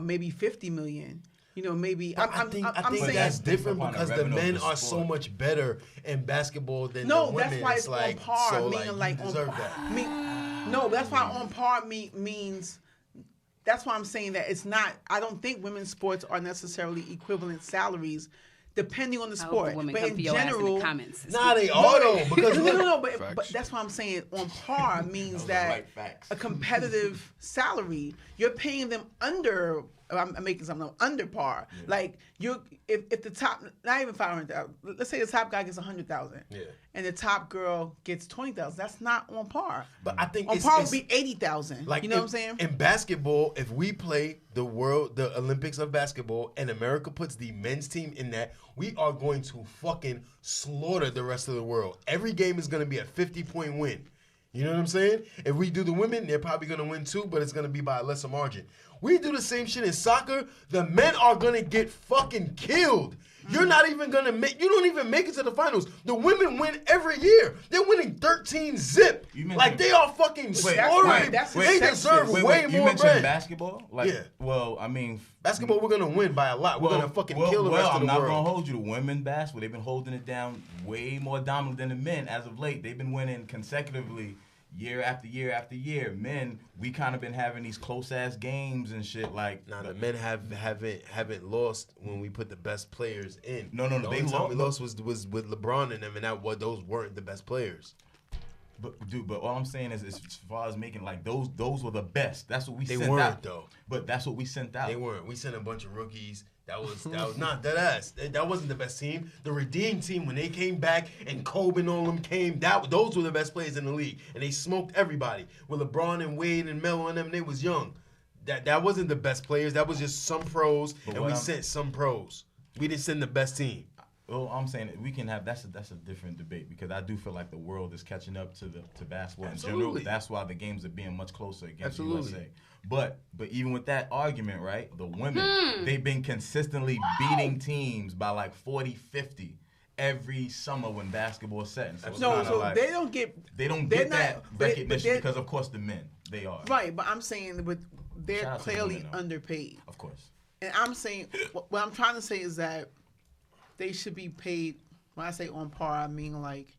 maybe $50 million. Maybe. I think saying that's different because the men are so much better in basketball than the women. That's why it's like, on par, so meaning like you deserve that. No, that's why on par means. That's why I'm saying that it's not. I don't think women's sports are necessarily equivalent salaries, depending on the sport. But in general, they are though. Because no. But that's why I'm saying on par means that a competitive salary, you're paying them under. I'm making something up, under par. Yeah. Like if the top, not even 500,000. Let's say the top guy gets 100,000. Yeah. And the top girl gets 20,000. That's not on par. But I think on par would be 80,000. Like, you know what I'm saying? In basketball, if we play the Olympics of basketball, and America puts the men's team in that, we are going to fucking slaughter the rest of the world. Every game is going to be a 50-point win. You know what I'm saying? If we do the women, they're probably going to win too, but it's going to be by a lesser margin. We do the same shit in soccer. The men are going to get fucking killed. You're not even going to you don't even make it to the finals. The women win every year. They're winning 13 zip. Like they are fucking slaughtering. They deserve way more bread. You mentioned basketball? Yeah. Well, I mean. Basketball, we're going to win by a lot. We're going to fucking kill the rest of the world. I'm not going to hold you. The women basketball, they've been holding it down way more dominant than the men as of late. They've been winning consecutively year after year after year, men, we kind of been having these close ass games and shit. Like, nah, the men haven't lost when we put the best players in. No, the only time we lost was with LeBron and them, and those weren't the best players. But dude, all I'm saying is as far as making like those were the best. That's what we They sent weren't out. though. But that's what we sent out. They weren't. We sent a bunch of rookies. That was not that ass. That wasn't the best team. The Redeem team, when they came back and Kobe and all them came, those were the best players in the league, and they smoked everybody. With LeBron and Wade and Melo and them, they was young. That wasn't the best players. That was just some pros, and we sent some pros. We didn't send the best team. Well, I'm saying we can have that's a different debate because I do feel like the world is catching up to basketball in general. That's why the games are being much closer against USA. But even with that argument, right, the women, they've been consistently beating teams by like 40, 50 every summer when basketball is set. So like, they don't get that recognition because, of course, the men, they are. Right, but I'm saying but they're clearly underpaid. Of course. And I'm saying, what I'm trying to say is that they should be paid, when I say on par, I mean like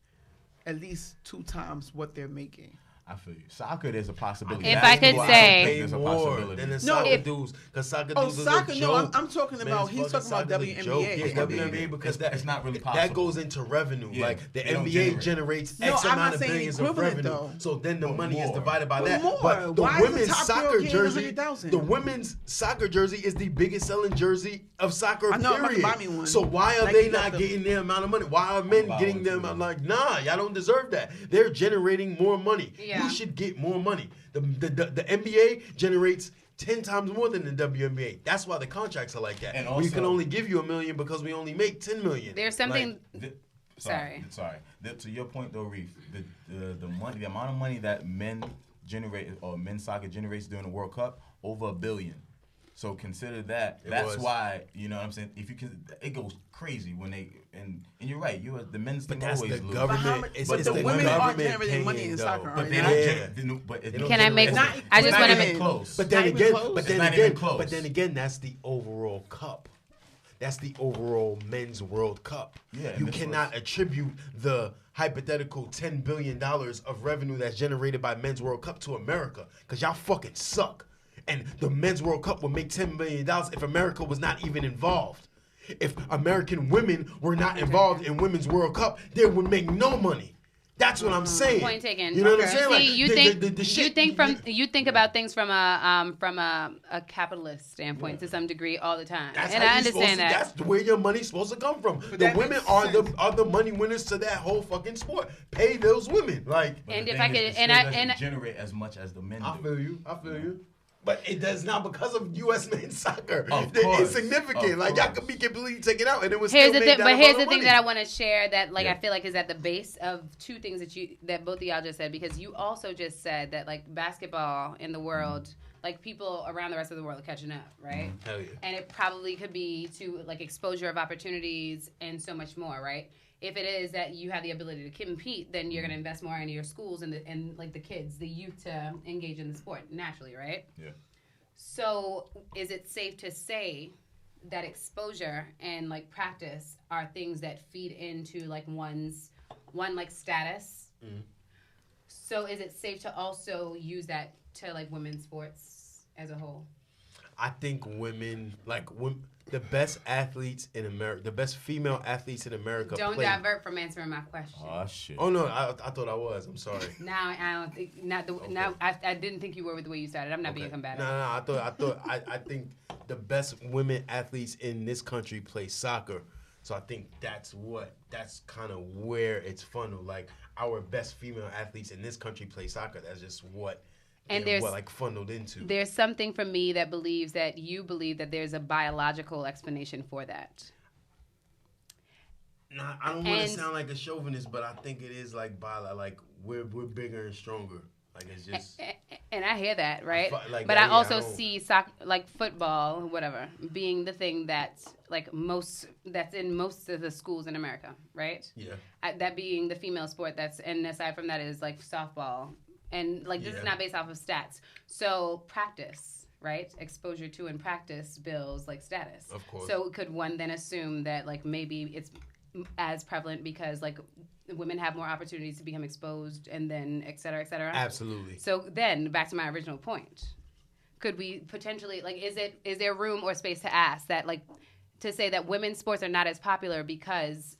at least 2 times what they're making. I feel you. Soccer, there's a possibility. If I could say, there's a possibility. Than the soccer dudes, because soccer dudes is a joke. I'm talking about. He's talking about WNBA. Yeah, WNBA because it's not really possible. That goes into revenue. Yeah, like the NBA generates X amount of billions of revenue. Though. So then the money is divided by that. But the women's soccer jersey, is the biggest selling jersey of soccer. I know. I'm period. buy me one. So why are they not getting their amount of money? Why are men getting them? I'm like, nah, y'all don't deserve that. They're generating more money. You should get more money. The NBA generates 10 times more than the WNBA. That's why the contracts are like that. And also, we can only give you $1 million because we only make $10 million. There's something. Sorry. To your point though, Reef, the money, the amount of money that men generate or men's soccer generates during the World Cup, over $1 billion. So consider that. That's why, you know what I'm saying. If you can, it goes crazy when they and you're right. The men's team always lose. But the women are generating money in soccer. But they're not. Can I make? I just want to make close. But then again, that's the overall cup. That's the overall men's World Cup. Yeah, you cannot attribute the hypothetical $10 billion of revenue that's generated by men's World Cup to America because y'all fucking suck. And the men's World Cup would make $10 billion if America was not even involved. If American women were not involved in Women's World Cup, they would make no money. That's what I'm saying. Point taken. You know what I'm saying? See, you think about things from a capitalist standpoint to some degree all the time, and I understand that. That's where your money's supposed to come from. The women are the money winners to that whole fucking sport. Pay those women, like. And if I could, and generate as much as the men do. I feel you. But it does not because of U.S. men's soccer. It's significant. Like, y'all could be completely taken out, and it was here's still the made thing. But here's the thing that I want to share that, like, I feel like is at the base of 2 things that both of y'all just said, because you also just said that, like, basketball in the world, like, people around the rest of the world are catching up, right? Hell yeah. And it probably could be to, like, exposure of opportunities and so much more, right? If it is that you have the ability to compete, then you're going to invest more into your schools and like the kids, the youth, to engage in the sport naturally, right? Yeah. So is it safe to say that exposure and like practice are things that feed into like one status? Mm-hmm. So is it safe to also use that to like women's sports as a whole? I think the best athletes in America, the best female athletes in America. Don't divert from answering my question. Oh shit! Oh no, I thought I was. I'm sorry. Now I don't think now I didn't think you were with the way you started. I'm not being combative. No. I think the best women athletes in this country play soccer. So I think that's kind of where it's funneled. Like our best female athletes in this country play soccer. That's just what. And there's like funneled into. There's something from me that believes that you believe that there's a biological explanation for that. Nah, I don't want to sound like a chauvinist, but I think it is like we're bigger and stronger. Like it's just. And I hear that, right? But I also see soccer, like football, whatever, being the thing that's like that's in most of the schools in America, right? Yeah. That being the female sport and aside from that is like softball. And, like, this is not based off of stats. So, practice, right? Exposure to and practice builds, like, status. Of course. So, could one then assume that, like, maybe it's as prevalent because like women have more opportunities to become exposed and then et cetera, et cetera. Absolutely. So then back to my original point. Could we potentially, like, is there room or space to ask that, like, to say that women's sports are not as popular because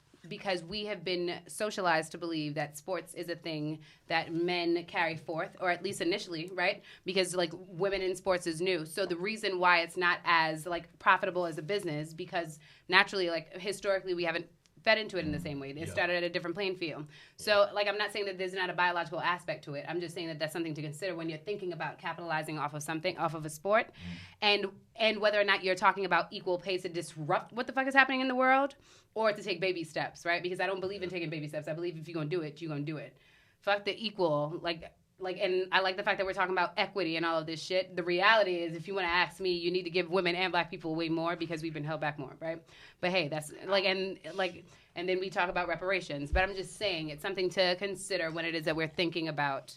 we have been socialized to believe that sports is a thing that men carry forth, or at least initially, right? Because, like, women in sports is new. So the reason why it's not as, like, profitable as a business, because naturally, like, historically, we haven't fed into it in the same way. It started at a different playing field. So, like, I'm not saying that there's not a biological aspect to it. I'm just saying that that's something to consider when you're thinking about capitalizing off of something, off of a sport, and whether or not you're talking about equal pay to disrupt what the fuck is happening in the world, or to take baby steps, right? Because I don't believe in taking baby steps. I believe if you're gonna do it, you're gonna do it. Fuck the equal, like, and I like the fact that we're talking about equity and all of this shit. The reality is, if you want to ask me, you need to give women and black people way more because we've been held back more, right? But hey, that's and then we talk about reparations. But I'm just saying it's something to consider when it is that we're thinking about,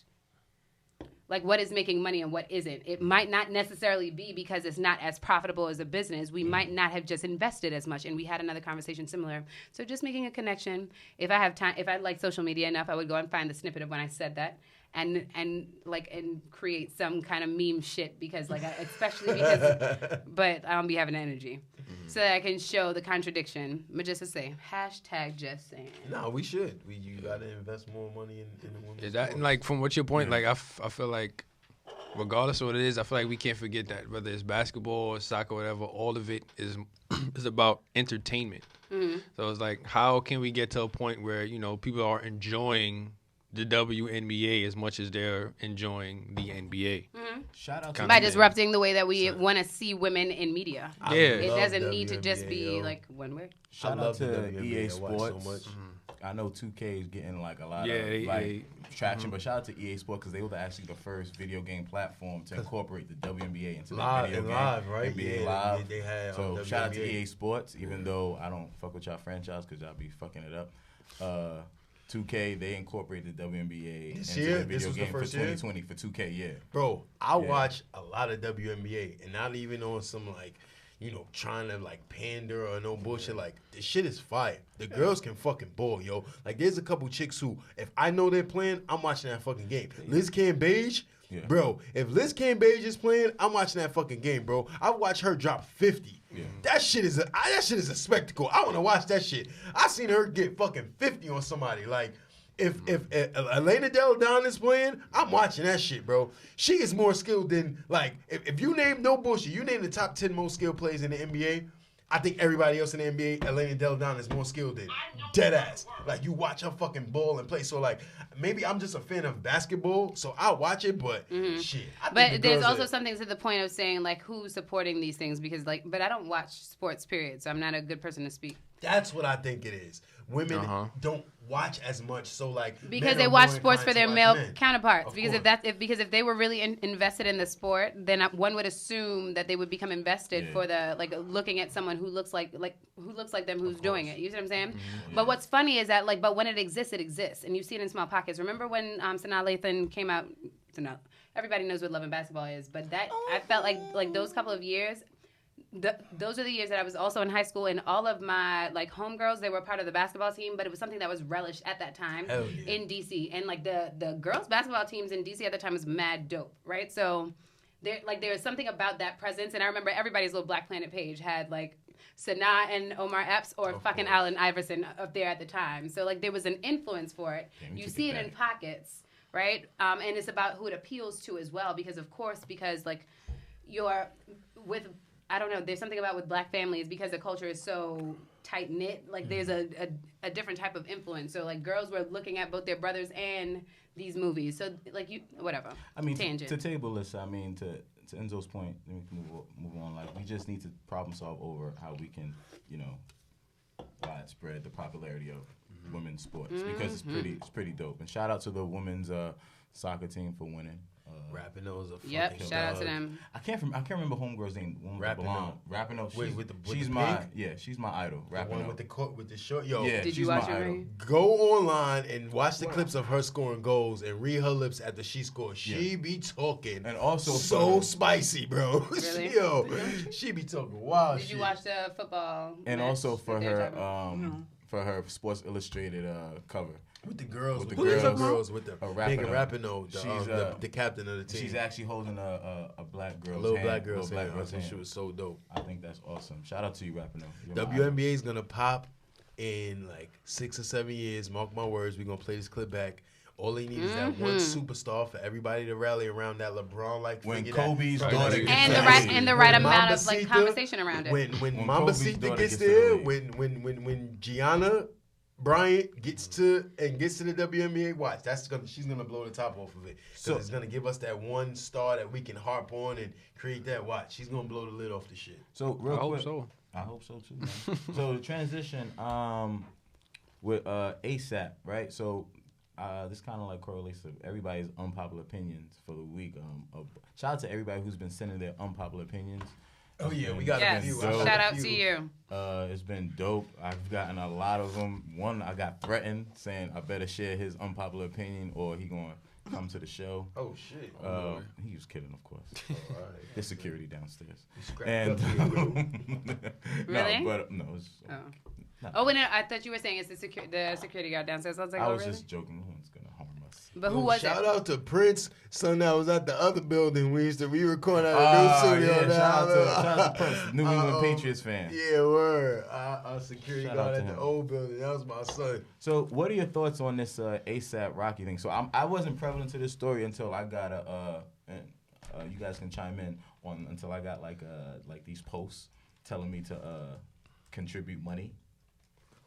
like, what is making money and what isn't. It might not necessarily be because it's not as profitable as a business. We might not have just invested as much. And we had another conversation similar. So just making a connection. If I have time, if I like social media enough, I would go and find the snippet of when I said that. And create some kind of meme shit because, like, especially because, but I don't be having the energy, so that I can show the contradiction. But just to say, hashtag just saying. No, we should. You gotta invest more money in the women's. Is that, and, like, from what your point, like, I feel like, regardless of what it is, I feel like we can't forget that whether it's basketball or soccer or whatever, all of it is about entertainment. So it's like, how can we get to a point where, you know, people are enjoying the WNBA as much as they're enjoying the NBA. Shout out to by disrupting the way that we want to see women in media. Yeah, it doesn't need to just be like one way. Shout out to EA Sports. So much. I know 2K is getting like a lot of traction, but shout out to EA Sports because they were actually the first video game platform to incorporate the WNBA into the video game. Live, right? NBA yeah, Live. They had, so shout out to EA Sports, even though I don't fuck with y'all franchise because y'all be fucking it up. 2K, they incorporated the WNBA into the video game for 2020 for 2K, yeah. Bro, I watch a lot of WNBA, and not even on some, like, you know, trying to, like, pander or no bullshit. Like, this shit is fire. The girls can fucking ball, yo. Like, there's a couple chicks who, if I know they're playing, I'm watching that fucking game. Liz Cambage, bro, if Liz Cambage is playing, I'm watching that fucking game, bro. I watch her drop 50. Yeah. That shit is a spectacle. I want to watch that shit. I seen her get fucking 50 on somebody. Like, if Elena Del Don is playing, I'm watching that shit, bro. She is more skilled than, like, if you name, no bullshit, you name the top 10 most skilled players in the NBA, I think everybody else in the NBA, Elena Del Don is more skilled than. Dead ass. Like, you watch her fucking ball and play. So, like, maybe I'm just a fan of basketball, so I'll watch it, but shit. But there's also something to the point of saying, like, who's supporting these things? Because, like, but I don't watch sports, period, so I'm not a good person to speak. That's what I think it is. Women don't watch as much, so, like, because they watch sports for their male counterparts. Because if they were really invested in the sport, then one would assume that they would become invested for the, like, looking at someone who looks like them, who's doing it. You see what I'm saying? But what's funny is that, like, but when it exists, and you see it in small pockets. Remember when Sanaa Lathan came out? Everybody knows what Love and Basketball is, but that I felt like those couple of years. Those are the years that I was also in high school, and all of my, like, homegirls, they were part of the basketball team, but it was something that was relished at that time in DC. And, like, the girls basketball teams in DC at the time was mad dope, right? So there was something about that presence, and I remember everybody's little Black Planet page had, like, Sanaa and Omar Epps or fucking Allen Iverson up there at the time. So, like, there was an influence for it. You see it in pockets, right? And it's about who it appeals to as well, because like, you're with... I don't know. There's something about with Black families because the culture is so tight knit. Like, there's a different type of influence. So, like, girls were looking at both their brothers and these movies. So, like, whatever. I mean, tangent. To table this, I mean, to Enzo's point, let me move on. Like, we just need to problem solve over how we can, you know, widespread the popularity of women's sports because it's pretty dope. And shout out to the women's soccer team for winning. Rapinoe's a fucking shout out to them. I can't remember homegirl's name. Rapinoe. Rapinoe. She's my idol. Rapinoe. The one with the short. Yo, did you watch her? Go online and watch the clips of her scoring goals and read her lips after she scores. She be talking, and also so spicy, bro. Really? She be talking wild. Did you watch the football? And also for her, for her Sports Illustrated cover. With the girls, with the girls, with the big Rapinoe, the captain of the team. She's actually holding a black girl's little hand. black girl's hand. She was so dope. I think that's awesome. Shout out to you, Rapinoe. WNBA is gonna pop in like 6 or 7 years. Mark my words. We're gonna play this clip back. All they need is that one superstar for everybody to rally around that LeBron when Kobe's daughter gets and the right amount of like conversation around it. When Mamacita gets there, when Gianna Bryant gets to the WNBA, watch. She's gonna blow the top off of it. So it's gonna give us that one star that we can harp on and create that. Watch, she's gonna blow the lid off the shit. So real quick, I hope so too. Man. So the transition with ASAP, right? So this kind of like correlates to everybody's unpopular opinions for the week. Shout out to everybody who's been sending their unpopular opinions. Oh yeah, we got a few. Shout out to you. It's been dope. I've gotten a lot of them. One, I got threatened saying I better share his unpopular opinion or he gonna come to the show. Oh shit. He was kidding, of course. All right. There's security downstairs. And Really? No, but no. It's, I thought you were saying it's the security guard downstairs. I was like, I was really? just joking. No one's gonna harm us. But who was it? Shout out to Prince, son that was at the other building. We used to record at a new studio. Yeah, shout out to Prince, New England Patriots fan. Yeah, word. Our security guard at the old building. That was my son. So, what are your thoughts on this ASAP Rocky thing? So, I wasn't prevalent to this story until I got you guys can chime in on until I got like these posts telling me to contribute money.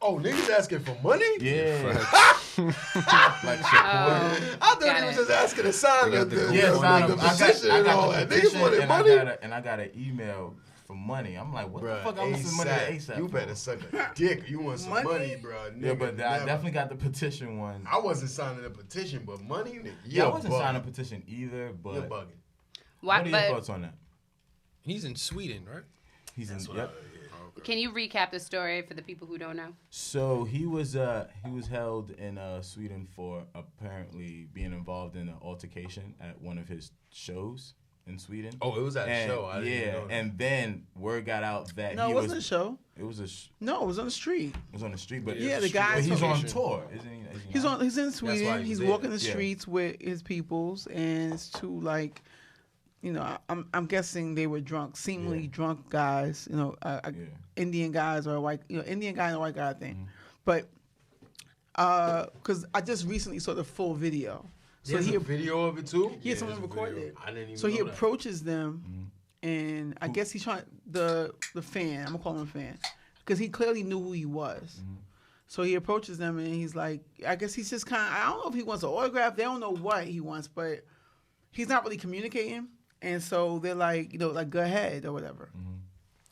Oh, niggas asking for money? Yeah. Like support. I thought he was just asking to sign the petition I and all got that. the Niggas petition wanted money? and I got an email for money. I'm like, what the fuck? I'm gonna send money to ASAP. You better suck a dick. You want some money, bro? Nigga, yeah, but I definitely got the petition one. I wasn't signing a petition, but money, nigga. Yeah, I wasn't signing a petition either, but you're bugging. What are your thoughts on that? He's in Sweden, right? He's in. Yep. Can you recap the story for the people who don't know? So he was held in Sweden for apparently being involved in an altercation at one of his shows in Sweden. Oh, it was at a show. I didn't know that. And then word got out that it wasn't a show. It was No, it was on the street. It was on the street, but the guy. But he's on tour, isn't he? He's in Sweden. He's walking the streets with his peoples, and it's two like. I'm guessing they were drunk, seemingly drunk guys. Indian guys or white, Indian guy and a white guy thing. But because I just recently saw the full video. So he a video of it too. Yeah, someone recorded it. I didn't even. So he approaches them, and I guess he's trying the fan. I'm gonna call him a fan because he clearly knew who he was. So he approaches them and he's like, I guess he's just kind of. I don't know if he wants an autograph. They don't know what he wants, but he's not really communicating. And so they're like, like go ahead or whatever.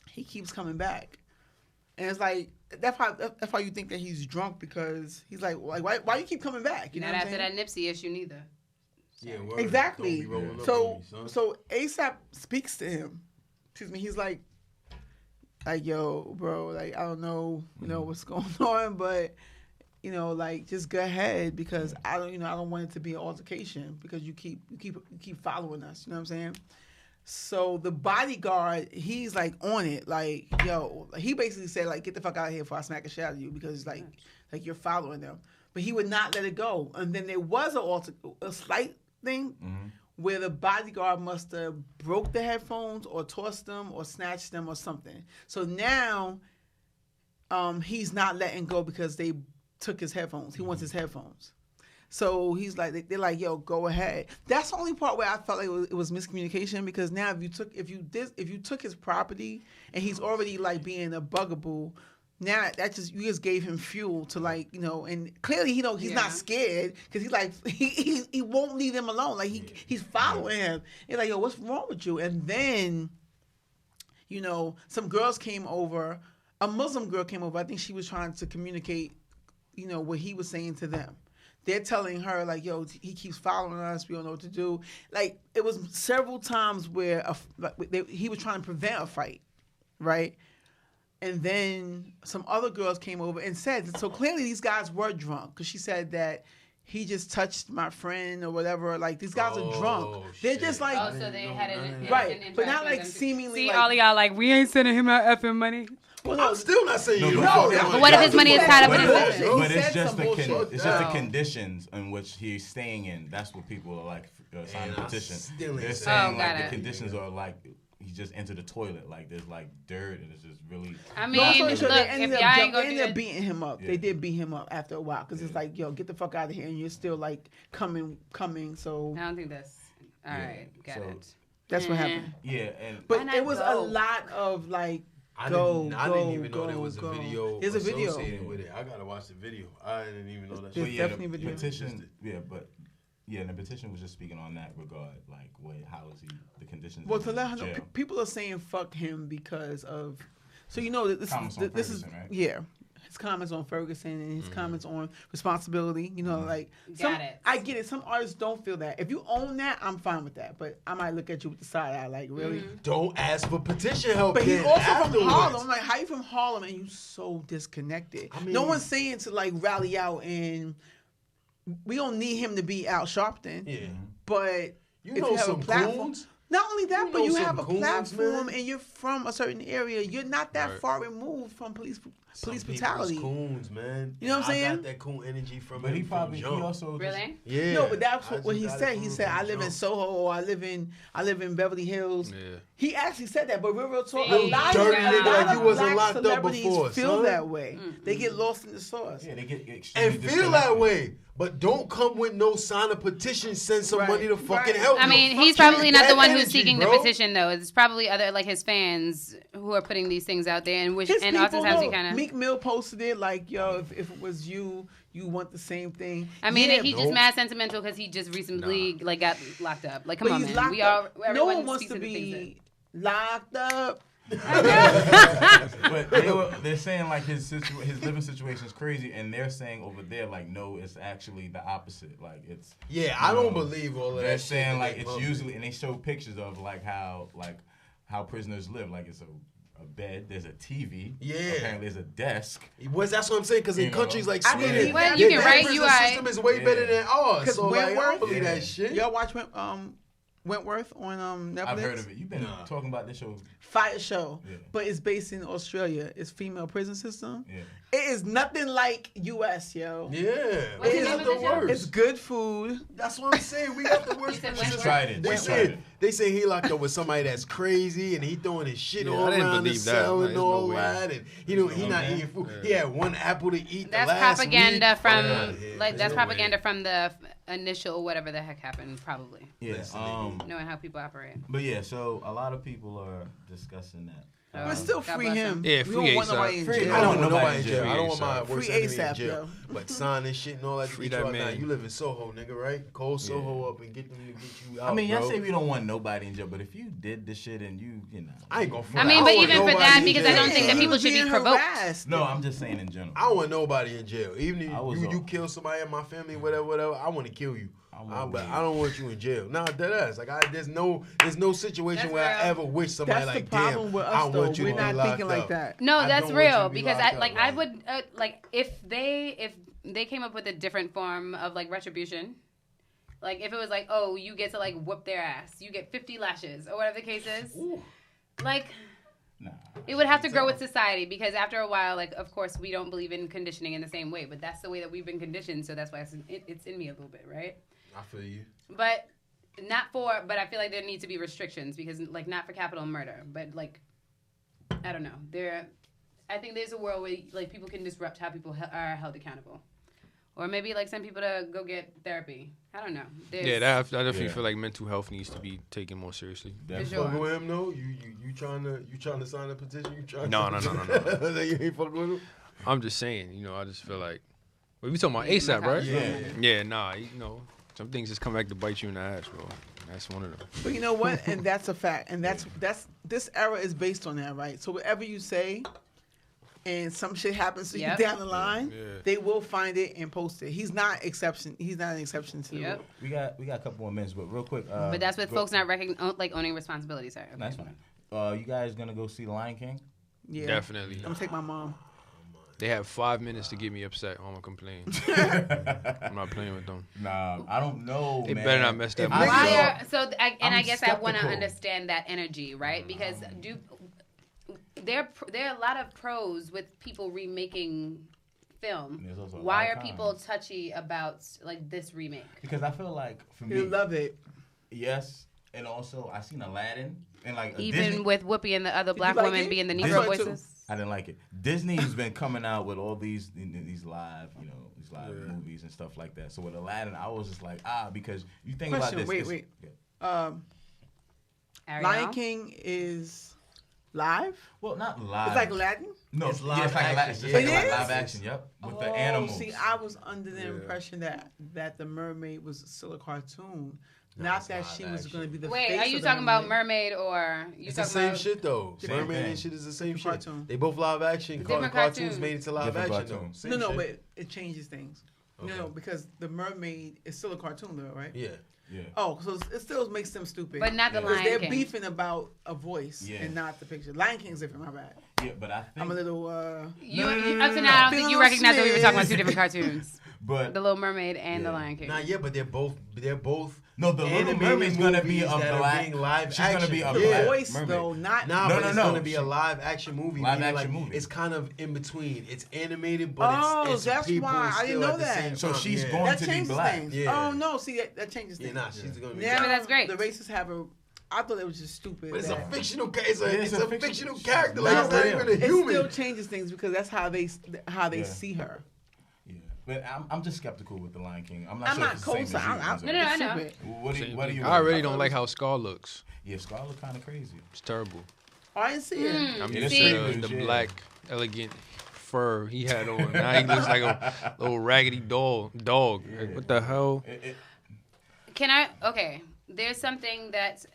He keeps coming back, and it's like that's why you think that he's drunk because he's like why you keep coming back? You Not know what after I'm saying? that Nipsey issue neither. Yeah, word. Exactly. So so ASAP speaks to him. Excuse me. He's like yo, bro, like I don't know, what's going on, but. Just go ahead because I don't want it to be an altercation because you keep following us. You know what I'm saying? So the bodyguard, he's like on it, like yo. He basically said like, get the fuck out of here before I smack a shit out of you because like you're following them. But he would not let it go. And then there was a slight thing where the bodyguard must have broke the headphones or tossed them or snatched them or something. So now, he's not letting go because they took his headphones. He wants his headphones. So he's like, they're like, yo, go ahead. That's the only part where I felt like it was miscommunication because now if you took his property and he's already like being a bugaboo, now you just gave him fuel to like, and clearly he's not scared because he's like he won't leave him alone. Like he's following him. He's like, yo, what's wrong with you? And then, some girls came over. A Muslim girl came over. I think she was trying to communicate what he was saying to them. They're telling her, like, yo, he keeps following us. We don't know what to do. Like, it was several times where he was trying to prevent a fight, right? And then some other girls came over and said, so clearly these guys were drunk because she said that he just touched my friend or whatever. Like, these guys are drunk. They're just like... Oh, so they had an right, but not like seemingly... See, like, all of y'all like, we ain't sending him our effing money. Well, I'm still not saying you. But what if his money is tied up in his But it's just the conditions in which he's staying in. That's what people are like signing a petition. They're saying like the conditions are like he just entered the toilet. Like there's like dirt and it's just really. I mean, look, if y'all ain't gonna they're beating him up. Yeah. They did beat him up after a while because it's like, yo, get the fuck out of here, and you're still like coming. So I don't think that's all right. Got it. That's what happened. Yeah, but it was a lot of like. I didn't even know there was a video. There's a video associated with it. I gotta watch the video. I didn't even know that. There's definitely a video. Petition, and the petition was just speaking on that regard, like, how is he, the conditions? Well, to let her know, people are saying fuck him because of, so you know that this is right? Yeah, his comments on Ferguson and his comments on responsibility. You know, like I get it. Some artists don't feel that. If you own that, I'm fine with that. But I might look at you with the side eye, like, really? Don't ask for petition help. But he's also from Harlem. I'm like, how you from Harlem and you so disconnected? I mean, no one's saying to like rally out and. We don't need him to be Al Sharpton. Yeah. But you know some coons. Not only that, but you have a platform and you're from a certain area. You're not that far removed from police brutality. Coons, man. You know what I'm saying? I got that coon energy from him. But he also really? Yeah. No, but that's what he said. He said, I live in Soho or I live in Beverly Hills. Yeah. He actually said that, but real talk, a lot of black celebrities feel that way. They get lost in the sauce. Yeah, they get and feel that way. But don't come with no sign of petition, send some money to fucking help. I mean, he's probably not the one who's seeking the petition, though. It's probably other, like, his fans who are putting these things out there. And oftentimes he kind of... Meek Mill posted it like, yo, if it was you want the same thing. I mean, he's just mad sentimental because he just recently, like, got locked up. Like, come on, man. No one wants to be locked up. But they're saying like his living situation is crazy, and they're saying over there like no, it's actually the opposite. Like it's I don't believe all of that. They're saying like it's usually, and they show pictures of like how prisoners live. Like it's a bed, there's a TV. Yeah. Apparently there's a desk. That's what I'm saying. Because in countries like Sweden, well, you can write prison system is way better than ours. So Wentworth, I don't believe that shit. Y'all watch Wentworth on Netflix? I've heard of it. You've been talking about this show. Fire show, but it's based in Australia. It's female prison system. Yeah. It is nothing like U.S., yo. Yeah. It is the worst. It's good food. That's what I'm saying. We got the worst prison system. Tried it. They say he locked up with somebody that's crazy and he throwing his shit all around the cell and all that. And he not eating food. Yeah. He had one apple to eat. That's propaganda from that's propaganda from the initial whatever the heck happened, probably. Yeah. Knowing how people operate. But yeah, so a lot of people are discussing that. But still free him. Yeah, free ASAP. I don't want nobody in jail. I don't want my worst enemy in jail. But signing shit and all that. Free that man. You live in Soho, nigga, right? Call Soho up and get them to get you out. I mean, y'all say we don't want nobody in jail, but if you did this shit and you know, I ain't gonna. I mean, but even for that, because I don't think that people should be provoked. No, I'm just saying in general. I don't want nobody in jail. Even if you kill somebody in my family, whatever, I want to kill you. But I don't want you in jail. Nah, dead ass. Like there's no situation where I ever wish somebody like, damn, I want you to be locked up. We're not thinking like that. No, that's real because I would like if they came up with a different form of like retribution. Like if it was like, oh, you get to like whoop their ass, you get 50 lashes or whatever the case is. Ooh. Like. Nah, it would have to grow with society because after a while, like, of course, we don't believe in conditioning in the same way, but that's the way that we've been conditioned, so that's why it's in me a little bit, right? I feel you. But but I feel like there need to be restrictions because, like, not for capital murder, but, like, I don't know. I think there's a world where, like, people can disrupt how people are held accountable. Or maybe, like, send people to go get therapy. I don't know. I definitely feel like mental health needs to be taken more seriously. You fucking with him, though? You trying to sign a petition? No. You ain't fucking with him? I'm just saying, I just feel like... we talking about ASAP, right? Yeah, nah, some things just come back to bite you in the ass, bro. That's one of them. But you know what? And that's a fact. And that's this era is based on that, right? So whatever you say... and some shit happens to you down the line, they will find it and post it. He's not an exception to the rule. We got a couple more minutes, but real quick. But that's with folks not owning responsibility. Sorry. Okay. That's fine. You guys gonna go see The Lion King? Yeah, definitely. I'm gonna take my mom. They have 5 minutes to get me upset. I'm gonna complain. I'm not playing with them. Nah, I don't know. They better not mess that up. I guess I want to understand that energy, right? Because there are a lot of pros with people remaking film. There's also a Why lot are of people cons. touchy about like this remake? Because I feel like for me, You love it. yes, and also I seen Aladdin and like Even Disney, with Whoopi and the other black like women it? being the I Negro saw it too. voices. I didn't like it. Disney's been coming out with all these live, these live movies and stuff like that. So with Aladdin, I was just like, because you think Question, about this. wait. Yeah. Ariel? Lion King is live. Well, not live. It's like Aladdin. No, It's yeah, live it's like action. Aladdin. It's just It like is? live action. Yep, with the animals. See, I was under the impression that the mermaid was still a cartoon, not it's that live she was action. going to be the Wait, face are you of the talking about mermaid. Mermaid or you It's the talking same about shit though. Same Mermaid thing. and shit is the same shit. Cartoon. They both live action. Different Cartoons cartoons. made it to live Different action cartoons. though. No, Same but shit. it changes things. Okay. No, because the mermaid is still a cartoon though, right? Yeah. Yeah. Oh, so it still makes them stupid. But not the because Lion they're King. beefing about a voice Yeah. and not the picture. Lion King's different. My bad. Yeah, but I think. I'm a little. No. Up to now, I don't think Feeling you recognize that we were talking about Smith. two different cartoons. But The Little Mermaid and The Yeah. Lion King. Not yet, but they're both. no, the Little animated Mermaid's gonna be a movies that are black. being live She's gonna be a action. The black voice mermaid. though, not. Nah, No, but no, it's no. gonna be a live action movie. Live meaning, action like, movie. It's kind of in between. It's animated, but Oh, it's that's people why. I didn't still know at the that. same So time. she's Yeah. going That to be changes black. things. Yeah. Oh no, see that changes Yeah, things. nah, she's gonna be. Now, But that's great. The races have a. I thought it was just stupid. But it's a that- fictional. It's a fiction- fictional character. Like Not it's not real. even a It human. still changes things because that's how they Yeah. see her. Yeah, but I'm just skeptical with the Lion King. I'm not I'm sure not if it's the same cold, as you. I'm No, I know. stupid. What do you? I already don't like how Scar looks. Yeah, Scar look kind of crazy. It's terrible. Oh, I didn't see it. I'm Yeah, used that's to pretty the good, yeah. black, elegant fur he had on. Now he looks like a little raggedy dog. Like, what the hell? Okay, there's something that's.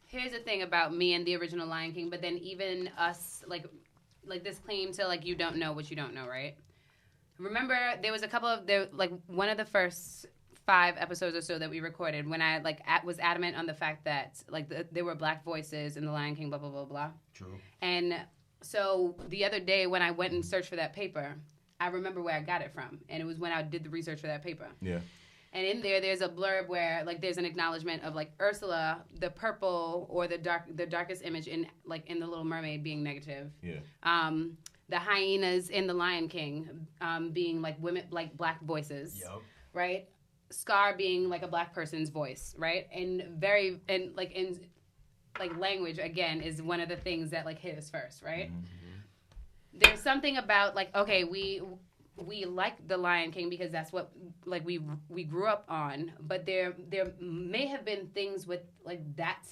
Here's the thing about me and the original Lion King, but then even us, like this claim to like you don't know what you don't know, right? Remember, there was a couple of one of the first 5 episodes or so that we recorded when I was adamant on the fact that there were black voices in the Lion King, blah blah blah blah. True. And so the other day when I went and searched for that paper, I remember where I got it from, and it was when I did the research for that paper. Yeah. And in there's a blurb where there's an acknowledgement of Ursula, the purple or the darkest image in the Little Mermaid being negative. Yeah. The hyenas in the Lion King being women black voices. Yup. Right? Scar being a black person's voice, right? And language again is one of the things that hit us first, right? Mm-hmm. There's something about okay, we like the Lion King because that's what we grew up on, but there may have been things with that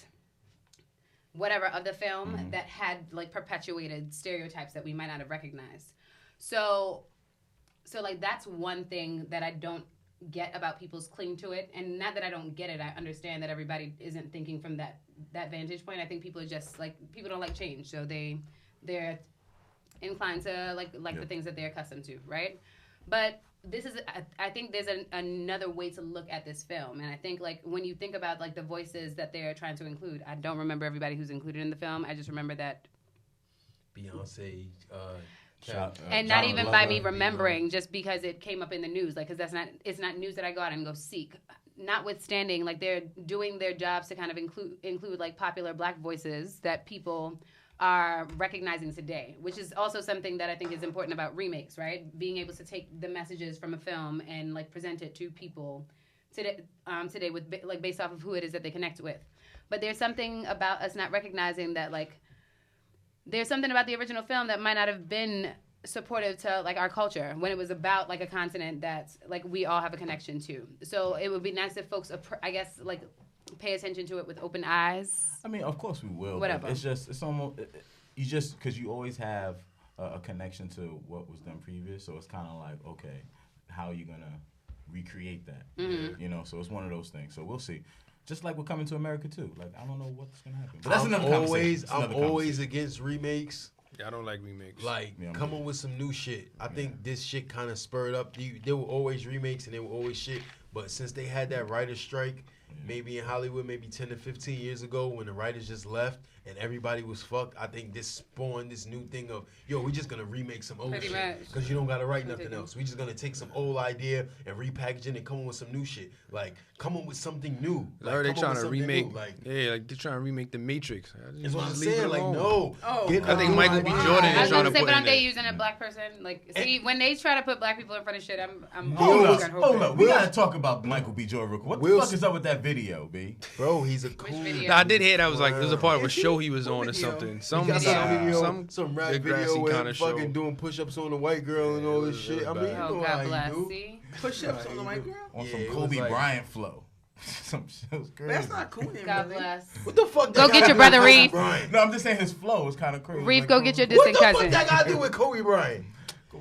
whatever of the film that had perpetuated stereotypes that we might not have recognized. So that's one thing that I don't get about people's cling to it, and not that I don't get it. I understand that everybody isn't thinking from that vantage point. I think people are just people don't like change, so they're inclined to the things that they're accustomed to, right? But this is, I think there's another way to look at this film, and I think when you think about the voices that they're trying to include, I don't remember everybody who's included in the film. I just remember that Beyonce. and not even by me remembering, just because it came up in the news, because it's not news that I go out and go seek. Notwithstanding, they're doing their jobs to kind of include popular black voices that people are recognizing today, which is also something that I think is important about remakes, right? Being able to take the messages from a film and present it to people today with based off of who it is that they connect with. But there's something about us not recognizing that there's something about the original film that might not have been supportive to our culture when it was about a continent that we all have a connection to. So it would be nice if folks, I guess, pay attention to it with open eyes. I mean, of course we will. Whatever. It's almost you just because you always have a connection to what was done previous, so it's kind of okay, how are you gonna recreate that? Mm-hmm. So it's one of those things. So we'll see. Just like we're coming to America too. I don't know what's gonna happen. But that's another conversation. I'm always against remakes. I don't like remakes. Come on with some new shit. I think this shit kind of spurred up. There were always remakes and there were always shit. But since they had that writer's strike maybe in Hollywood, maybe 10 to 15 years ago when the writers just left and everybody was fucked. I think this spawned this new thing of, yo, we just gonna remake some old Pretty shit much. because you don't gotta write nothing else. We just gonna take some old idea and repackage it and come up with some new shit. Like, come up with something new. I heard they trying to remake. Like They're trying to remake the Matrix. that's what I'm saying. Like, no. Oh, I think Michael B. Jordan I is was trying gonna to say, put but in aren't they there. using a black person? Like, see, when they try to put black people in front of shit, I'm Hold always up, gonna hold up. We gotta talk about Michael B. Jordan real quick. What the fuck is up with that video, B? Bro, he's a cool. video? Nah, I did hear that was like it was a part of a Is he? show he was What on or video? something. He got Some some rap Degrassi video with kinda him show. fucking doing push-ups on the white girl and all this it was shit. I mean, you bad. know Oh, how God you bless. do. See? Push-ups on the white girl. On Yeah, some it was Kobe like- Bryant flow. Some shit was crazy. That's not cool. Then, God really. bless. What the fuck? Go that get got your to brother do with Kobe Reef. Bryant? No, I'm just saying his flow is kind of crazy. Reef, Like, go get your What distant the fuck cousin. that got to do with Kobe Bryant?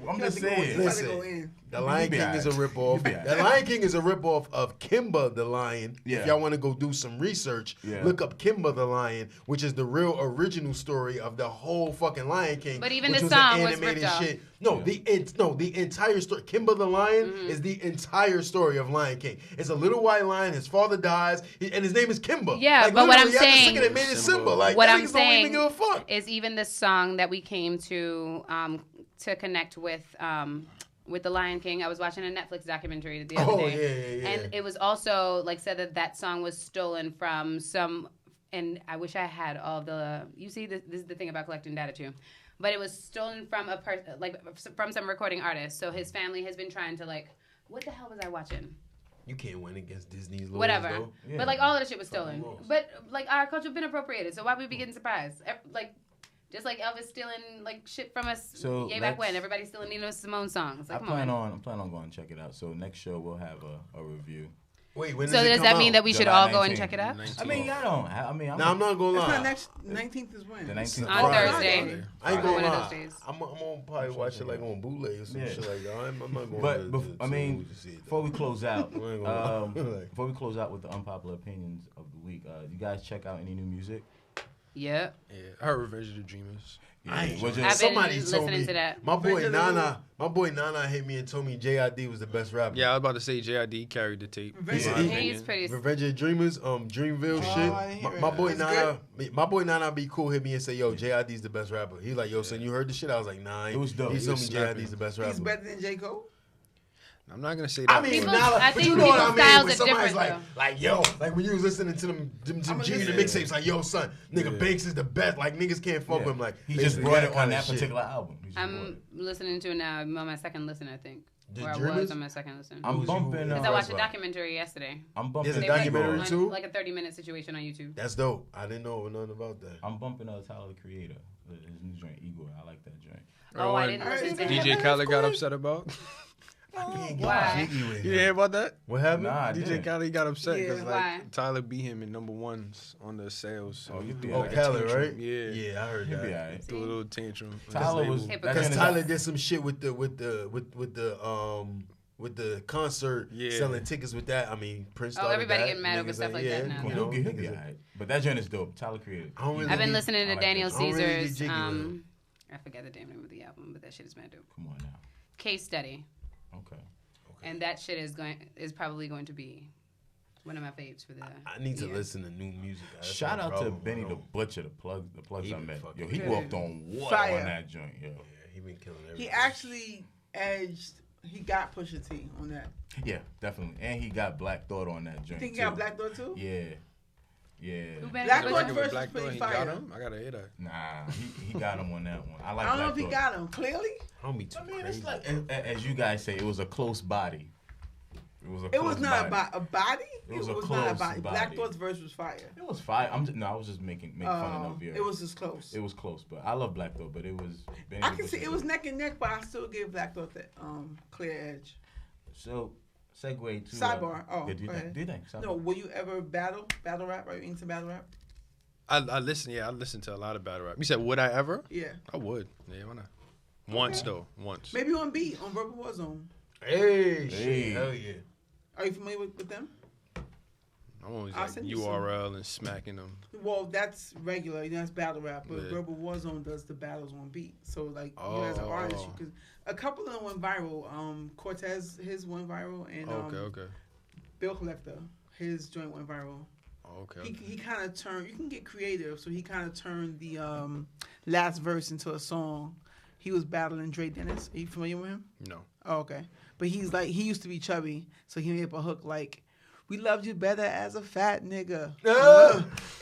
I'm just You gotta saying. go Listen. in. The Lion be King all is a right. ripoff. You be all The right. Lion King is a ripoff of Kimba the Lion. Yeah. If y'all want to go do some research, Yeah. look up Kimba the Lion, which is the real original story of the whole fucking Lion King. But even which the was song an was animated ripped off. shit. No, the entire story. Kimba the Lion Mm-hmm. is the entire story of Lion King. It's a little white lion. His father dies, and his name is Kimba. Yeah, Like, but what I'm literally, y'all just saying- took it and made it Simba. Like, What that I'm niggas don't even saying give a fuck. is even the song that we came to connect with the Lion King. I was watching a Netflix documentary the other day, yeah. and it was also like said that song was stolen from some. And I wish I had all the. You see, this is the thing about collecting data too, but it was stolen from from some recording artist. So his family has been trying to like. What the hell was I watching? You can't win against Disney's lawyers, Whatever. though. Yeah. But like all of the shit was stolen. Fucking laws. But like our culture been appropriated, so why would we be getting surprised? Like just like Elvis stealing like shit from us So way back let's- when. Everybody's stealing Nina Simone songs. I Like, come plan on. on going to check it out. So next show we'll have a review. Wait, when So does it does come that mean out? that we should July all go and 19th. check it out? I mean, I don't. I mean, Nah, I'm not gonna It's lie. not next 19th is when. The 19th. On Friday. Thursday. I ain't Friday. gonna One of lie. those days. I'm gonna probably watch it like on bootleg or some Yeah. shit like that. I'm not going. But to I mean, to see it, before we close out, I ain't gonna lie. before we close out with the unpopular opinions of the week, you guys check out any new music? Yeah. Yeah, I heard Revenge of the Dreamers. I ain't Was sure. it- I've been Somebody told listening me to that. my boy Revenge of the Nana hit me and told me JID was the best rapper. Yeah, I was about to say JID carried the tape. Revenge in of my the opinion. He's pretty. Revenge of the Dreamers, Dreamville I shit. hear My it. boy That's Nana, be cool. Hit me and say, "Yo, JID's the best rapper." He like, "Yo, son, you heard the shit?" I was like, "Nah." It was dope. He He told me was snapping. JID's the best rapper. He's better than J. Cole. I'm not gonna say that. I mean, People- now, I but think you know what I people's mean. styles When are somebody's different, like, yo, like when you was listening to them I'ma junior listen. mixtapes, like, yo, son, nigga, Banks is the best. Like niggas can't fuck Yeah. with him. Like He basically just brought it on kinda that shit. particular album. He just brought I'm it. listening to it now. I'm on my second listen, I think. The Or I Dreamers? was on my second listen. I'm Who's you? bumping. Because I watched a First one. documentary yesterday. I'm bumping. There's a They documentary made too? like a 30-minute situation on YouTube. That's dope. I didn't know nothing about that. I'm bumping Tyler the Creator. His new joint, Igor. I like that joint. Oh, I didn't listen to DJ it. Khaled got upset about. I can't get Why? jiggy with You him. hear about that? What happened? Nah, I DJ didn't. Khaled got upset Yeah. because Why? like Tyler beat him in number ones on the sales. So Oh, he you threw did. like a Khaled, tantrum. right? Yeah. Yeah, I heard He'll that. be alright. Threw a little tantrum. Tyler was. Hypocrite. that Because joint is- Tyler did some shit with the concert, Yeah. selling tickets with that. I mean, Prince. Oh, started everybody that. getting mad over Niggas stuff like that now. You Well, know, he'll be niggas- alright. But that joint is dope. Tyler Creator. I don't really I've been get- listening I to like Daniel that. I don't really get Caesar's. jiggy with him. I forget the damn name of the album, but that shit is mad dope. Come on now. Case Study, Okay. and that shit is probably going to be one of my faves for the. I need to year. listen to new music. That's Shout my out to problem, Benny I the don't- Butcher, the plugs He I been met. fucking Yo, he good. walked on water Fire. on that joint, yo. Yeah, he been killing everything. He actually edged. He got Pusha T on that. Yeah, definitely. And he got Black Thought on that You joint. think he too. got Black Door too? Yeah. Yeah. Who been Black Butcher? Thought With first Black was pretty Thought, he got fire. him. I gotta hear that. Nah, he got him on that one. I like I don't know Black if he Thought. got him clearly. I don't be too I mean, crazy. it's like, as you guys say, it was a close body. It was not a body. It was a not a close body. Black body. Thought's verse was fire. It was fire. I was just making fun of you. It was just close. It was close, but I love Black Thought, but it was. Benny I the can see Butcher it was too. neck and neck, but I still give Black Thought that clear edge. So, segue to Sidebar. Oh, yeah, do you go think? ahead. Do you think? Sidebar. No, will you ever battle rap? Are you into battle rap? I listen. Yeah, I listen to a lot of battle rap. You said, would I ever? Yeah. I would. Yeah, why not? Once though. Once. Maybe on beat on Verbal Warzone. Hey, Hey. shit, hell yeah. Are you familiar with them? I'm always I'll like send you some. URL and smacking them. Well, that's regular. That's battle rap. But Yeah. Verbal Warzone does the battles on beat. So like you as an artist, you could. A couple of them went viral. Cortez his went viral, and Okay. Bill Collector His joint went viral. Oh, okay. He kind of turned. You can get creative, so he kind of turned the last verse into a song. He was battling Dre Dennis. Are you familiar with him? No. Oh, okay. But he's like, he used to be chubby, so he made up a hook like, "We loved you better as a fat nigga."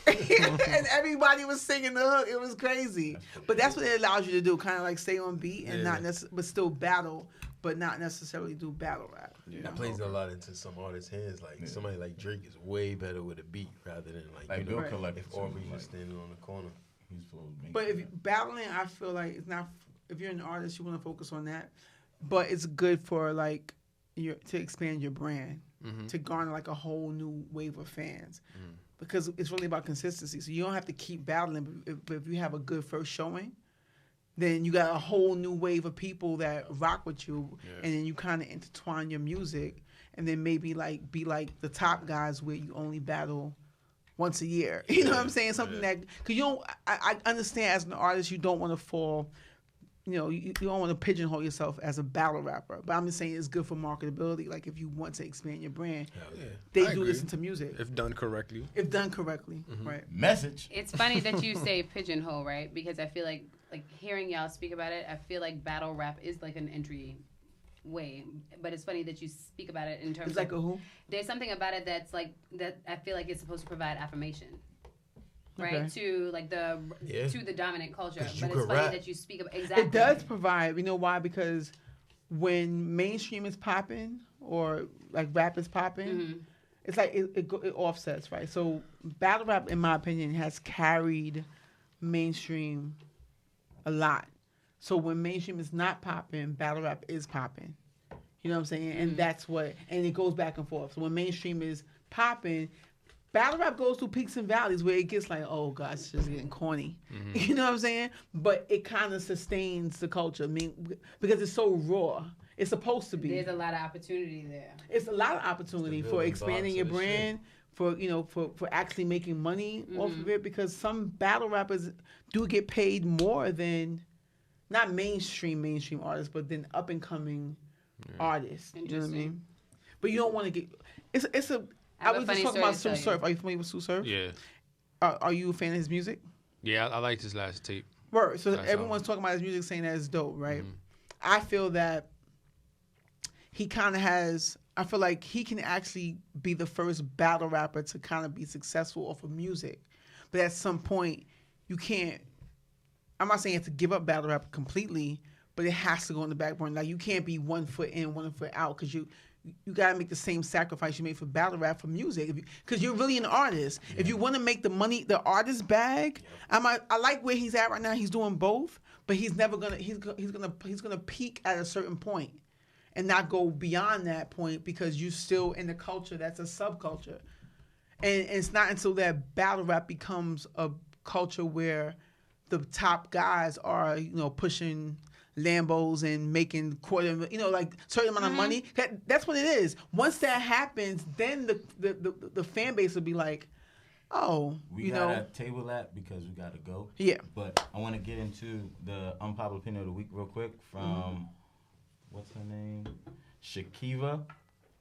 And everybody was singing the hook. It was crazy. But that's what it allows you to do, kind of like stay on beat and not but still battle, but not necessarily do battle rap. Yeah, that plays a lot into some artists' hands. Like somebody like Drake is way better with a beat rather than like Bill right. Collector. If Aubrey was standing on the corner. But if battling, I feel like it's not. If you're an artist, you want to focus on that. But it's good for like to expand your brand, to garner like a whole new wave of fans, because it's really about consistency. So you don't have to keep battling, but if you have a good first showing, then you got a whole new wave of people that rock with you, and then you kind of intertwine your music, and then maybe like be like the top guys where you only battle once a year. You know what I'm saying? Something that, because you don't. I understand as an artist, you don't want to fall. You know, you don't want to pigeonhole yourself as a battle rapper, but I'm just saying it's good for marketability. Like if you want to expand your brand, they do listen to music if done correctly. Right? Message. It's funny that you say pigeonhole, right? Because I feel like hearing y'all speak about it, I feel like battle rap is like an entry way. But it's funny that you speak about it in terms. It's like a who? There's something about it that's like that. I feel like it's supposed to provide affirmation. Right, to like to the dominant culture, but it's funny that you speak about exactly. It does provide. You know why? Because when mainstream is popping or like rap is popping, it's like it offsets, right? So battle rap, in my opinion, has carried mainstream a lot. So when mainstream is not popping, battle rap is popping. You know what I'm saying? And that's what, and it goes back and forth. So when mainstream is popping, battle rap goes through peaks and valleys where it gets like, oh gosh, it's just getting corny. You know what I'm saying? But it kind of sustains the culture. I mean, because it's so raw. It's supposed to be. There's a lot of opportunity there. It's a lot of opportunity for expanding your brand, for actually making money off of it. Because some battle rappers do get paid more than not mainstream artists, but then up and coming artists. You know what I mean? But you don't want to get. It's a. I was just talking about Sue Surf. Are you familiar with Sue Surf? Yeah. Are you a fan of his music? Yeah, I liked his last tape. Right. So everyone's talking about his music, saying that it's dope, right? I feel that he kind of has. I feel like he can actually be the first battle rapper to kind of be successful off of music, but at some point you can't. I'm not saying you have to give up battle rap completely, but it has to go in the back burner. Like you can't be 1 foot in, 1 foot out, because you gotta make the same sacrifice you made for battle rap for music, because you're really an artist. If you want to make the money, the artist bag, I like where he's at right now. He's doing both, but he's never gonna. He's gonna peak at a certain point, and not go beyond that point, because you're still in the culture that's a subculture, and it's not until that battle rap becomes a culture where the top guys are pushing Lambos and making like certain amount of money. That's what it is. Once that happens, then the fan base will be like, oh, we gotta table that because we gotta go. Yeah. But I want to get into the unpopular opinion of the week real quick from what's her name, Shakiva,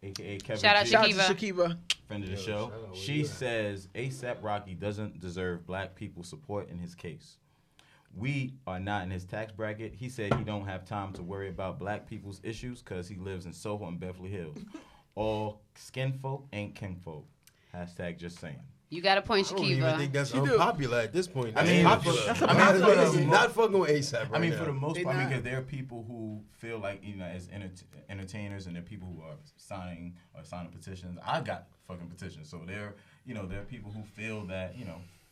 aka Kevin. Shout out Shakiva, friend of the show. She says A$AP Rocky doesn't deserve black people's support in his case. We are not in his tax bracket. He said he don't have time to worry about black people's issues because he lives in Soho and Beverly Hills. All skin folk ain't kinfolk. Hashtag just saying. You got a point, Shakiva. I don't even think that's unpopular at this point. I mean, not fucking with A$AP right I mean, now. for the most part, because there are people who feel like, as entertainers, and there are people who are signing petitions. I got fucking petitions. So there are people who feel that,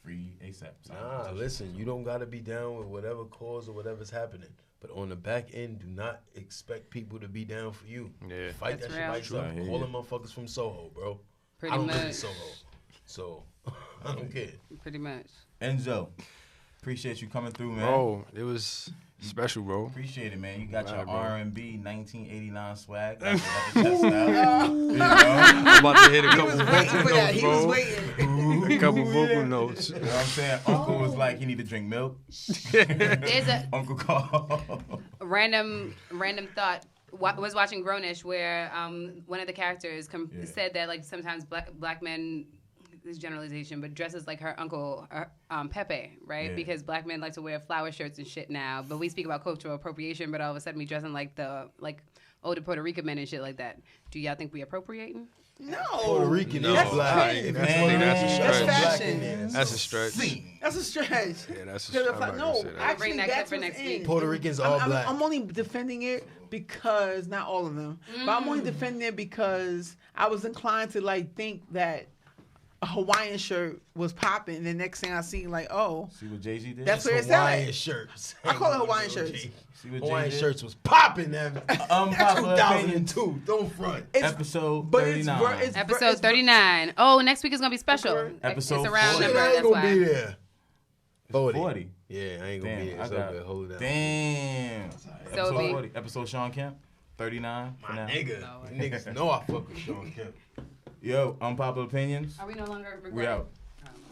free A$AP. Nah, listen, you don't got to be down with whatever cause or whatever's happening. But on the back end, do not expect people to be down for you. Yeah. Fight that shit by yourself. Call them motherfuckers from Soho, bro. Pretty I don't much. live in Soho, so I don't care. Pretty much. Enzo, appreciate you coming through, man. Bro, it was special, bro. Appreciate it, man. You got your bro. R&B 1989 swag. That's what I can test out. I'm about to hit a couple vocal for that. notes, He bro. was waiting. A couple vocal notes. You know what I'm saying? Uncle was like, he need to drink milk. There's a Uncle called. random thought. was watching Grownish, where one of the characters said that like sometimes black men, this is generalization, but dresses like her uncle Pepe, right? Because black men like to wear flower shirts and shit now. But we speak about cultural appropriation, but all of a sudden we dressing like the older Puerto Rican men and shit like that. Do y'all think we appropriating? No. Puerto Rican No. is black. That's fashion. That's a stretch. That's a stretch. Yeah, that's a stretch. I'm not gonna No, say that. actually, Bring that that's clip for what's next week. in. Puerto Ricans all black. I'm only defending it because, not all of them, but I'm only defending it because I was inclined to like think that a Hawaiian shirt was popping. The next thing I see, like, oh, See what Jay-Z did? that's where it's Hawaiian at. shirts. I call it Hawaiian shirts. See what Hawaiian Jay did? shirts was popping them. Unpopular opinions. 2002. Don't front. Episode But 39. it's Episode 39. Oh, next week is gonna be special. Episode It's a round 40. Shit, number. I ain't That's gonna be why. there. 40. Yeah, I ain't gonna be Damn, there. I So got hold it down. Damn. So Episode it'll be- 40. Episode Sean Kemp. 39 for now. Nigga, niggas know I fuck with Sean Kemp. Yo, Unpopular Opinions. Are we no longer recording? We out.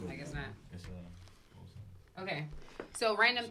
I guess not. It's, Okay. So random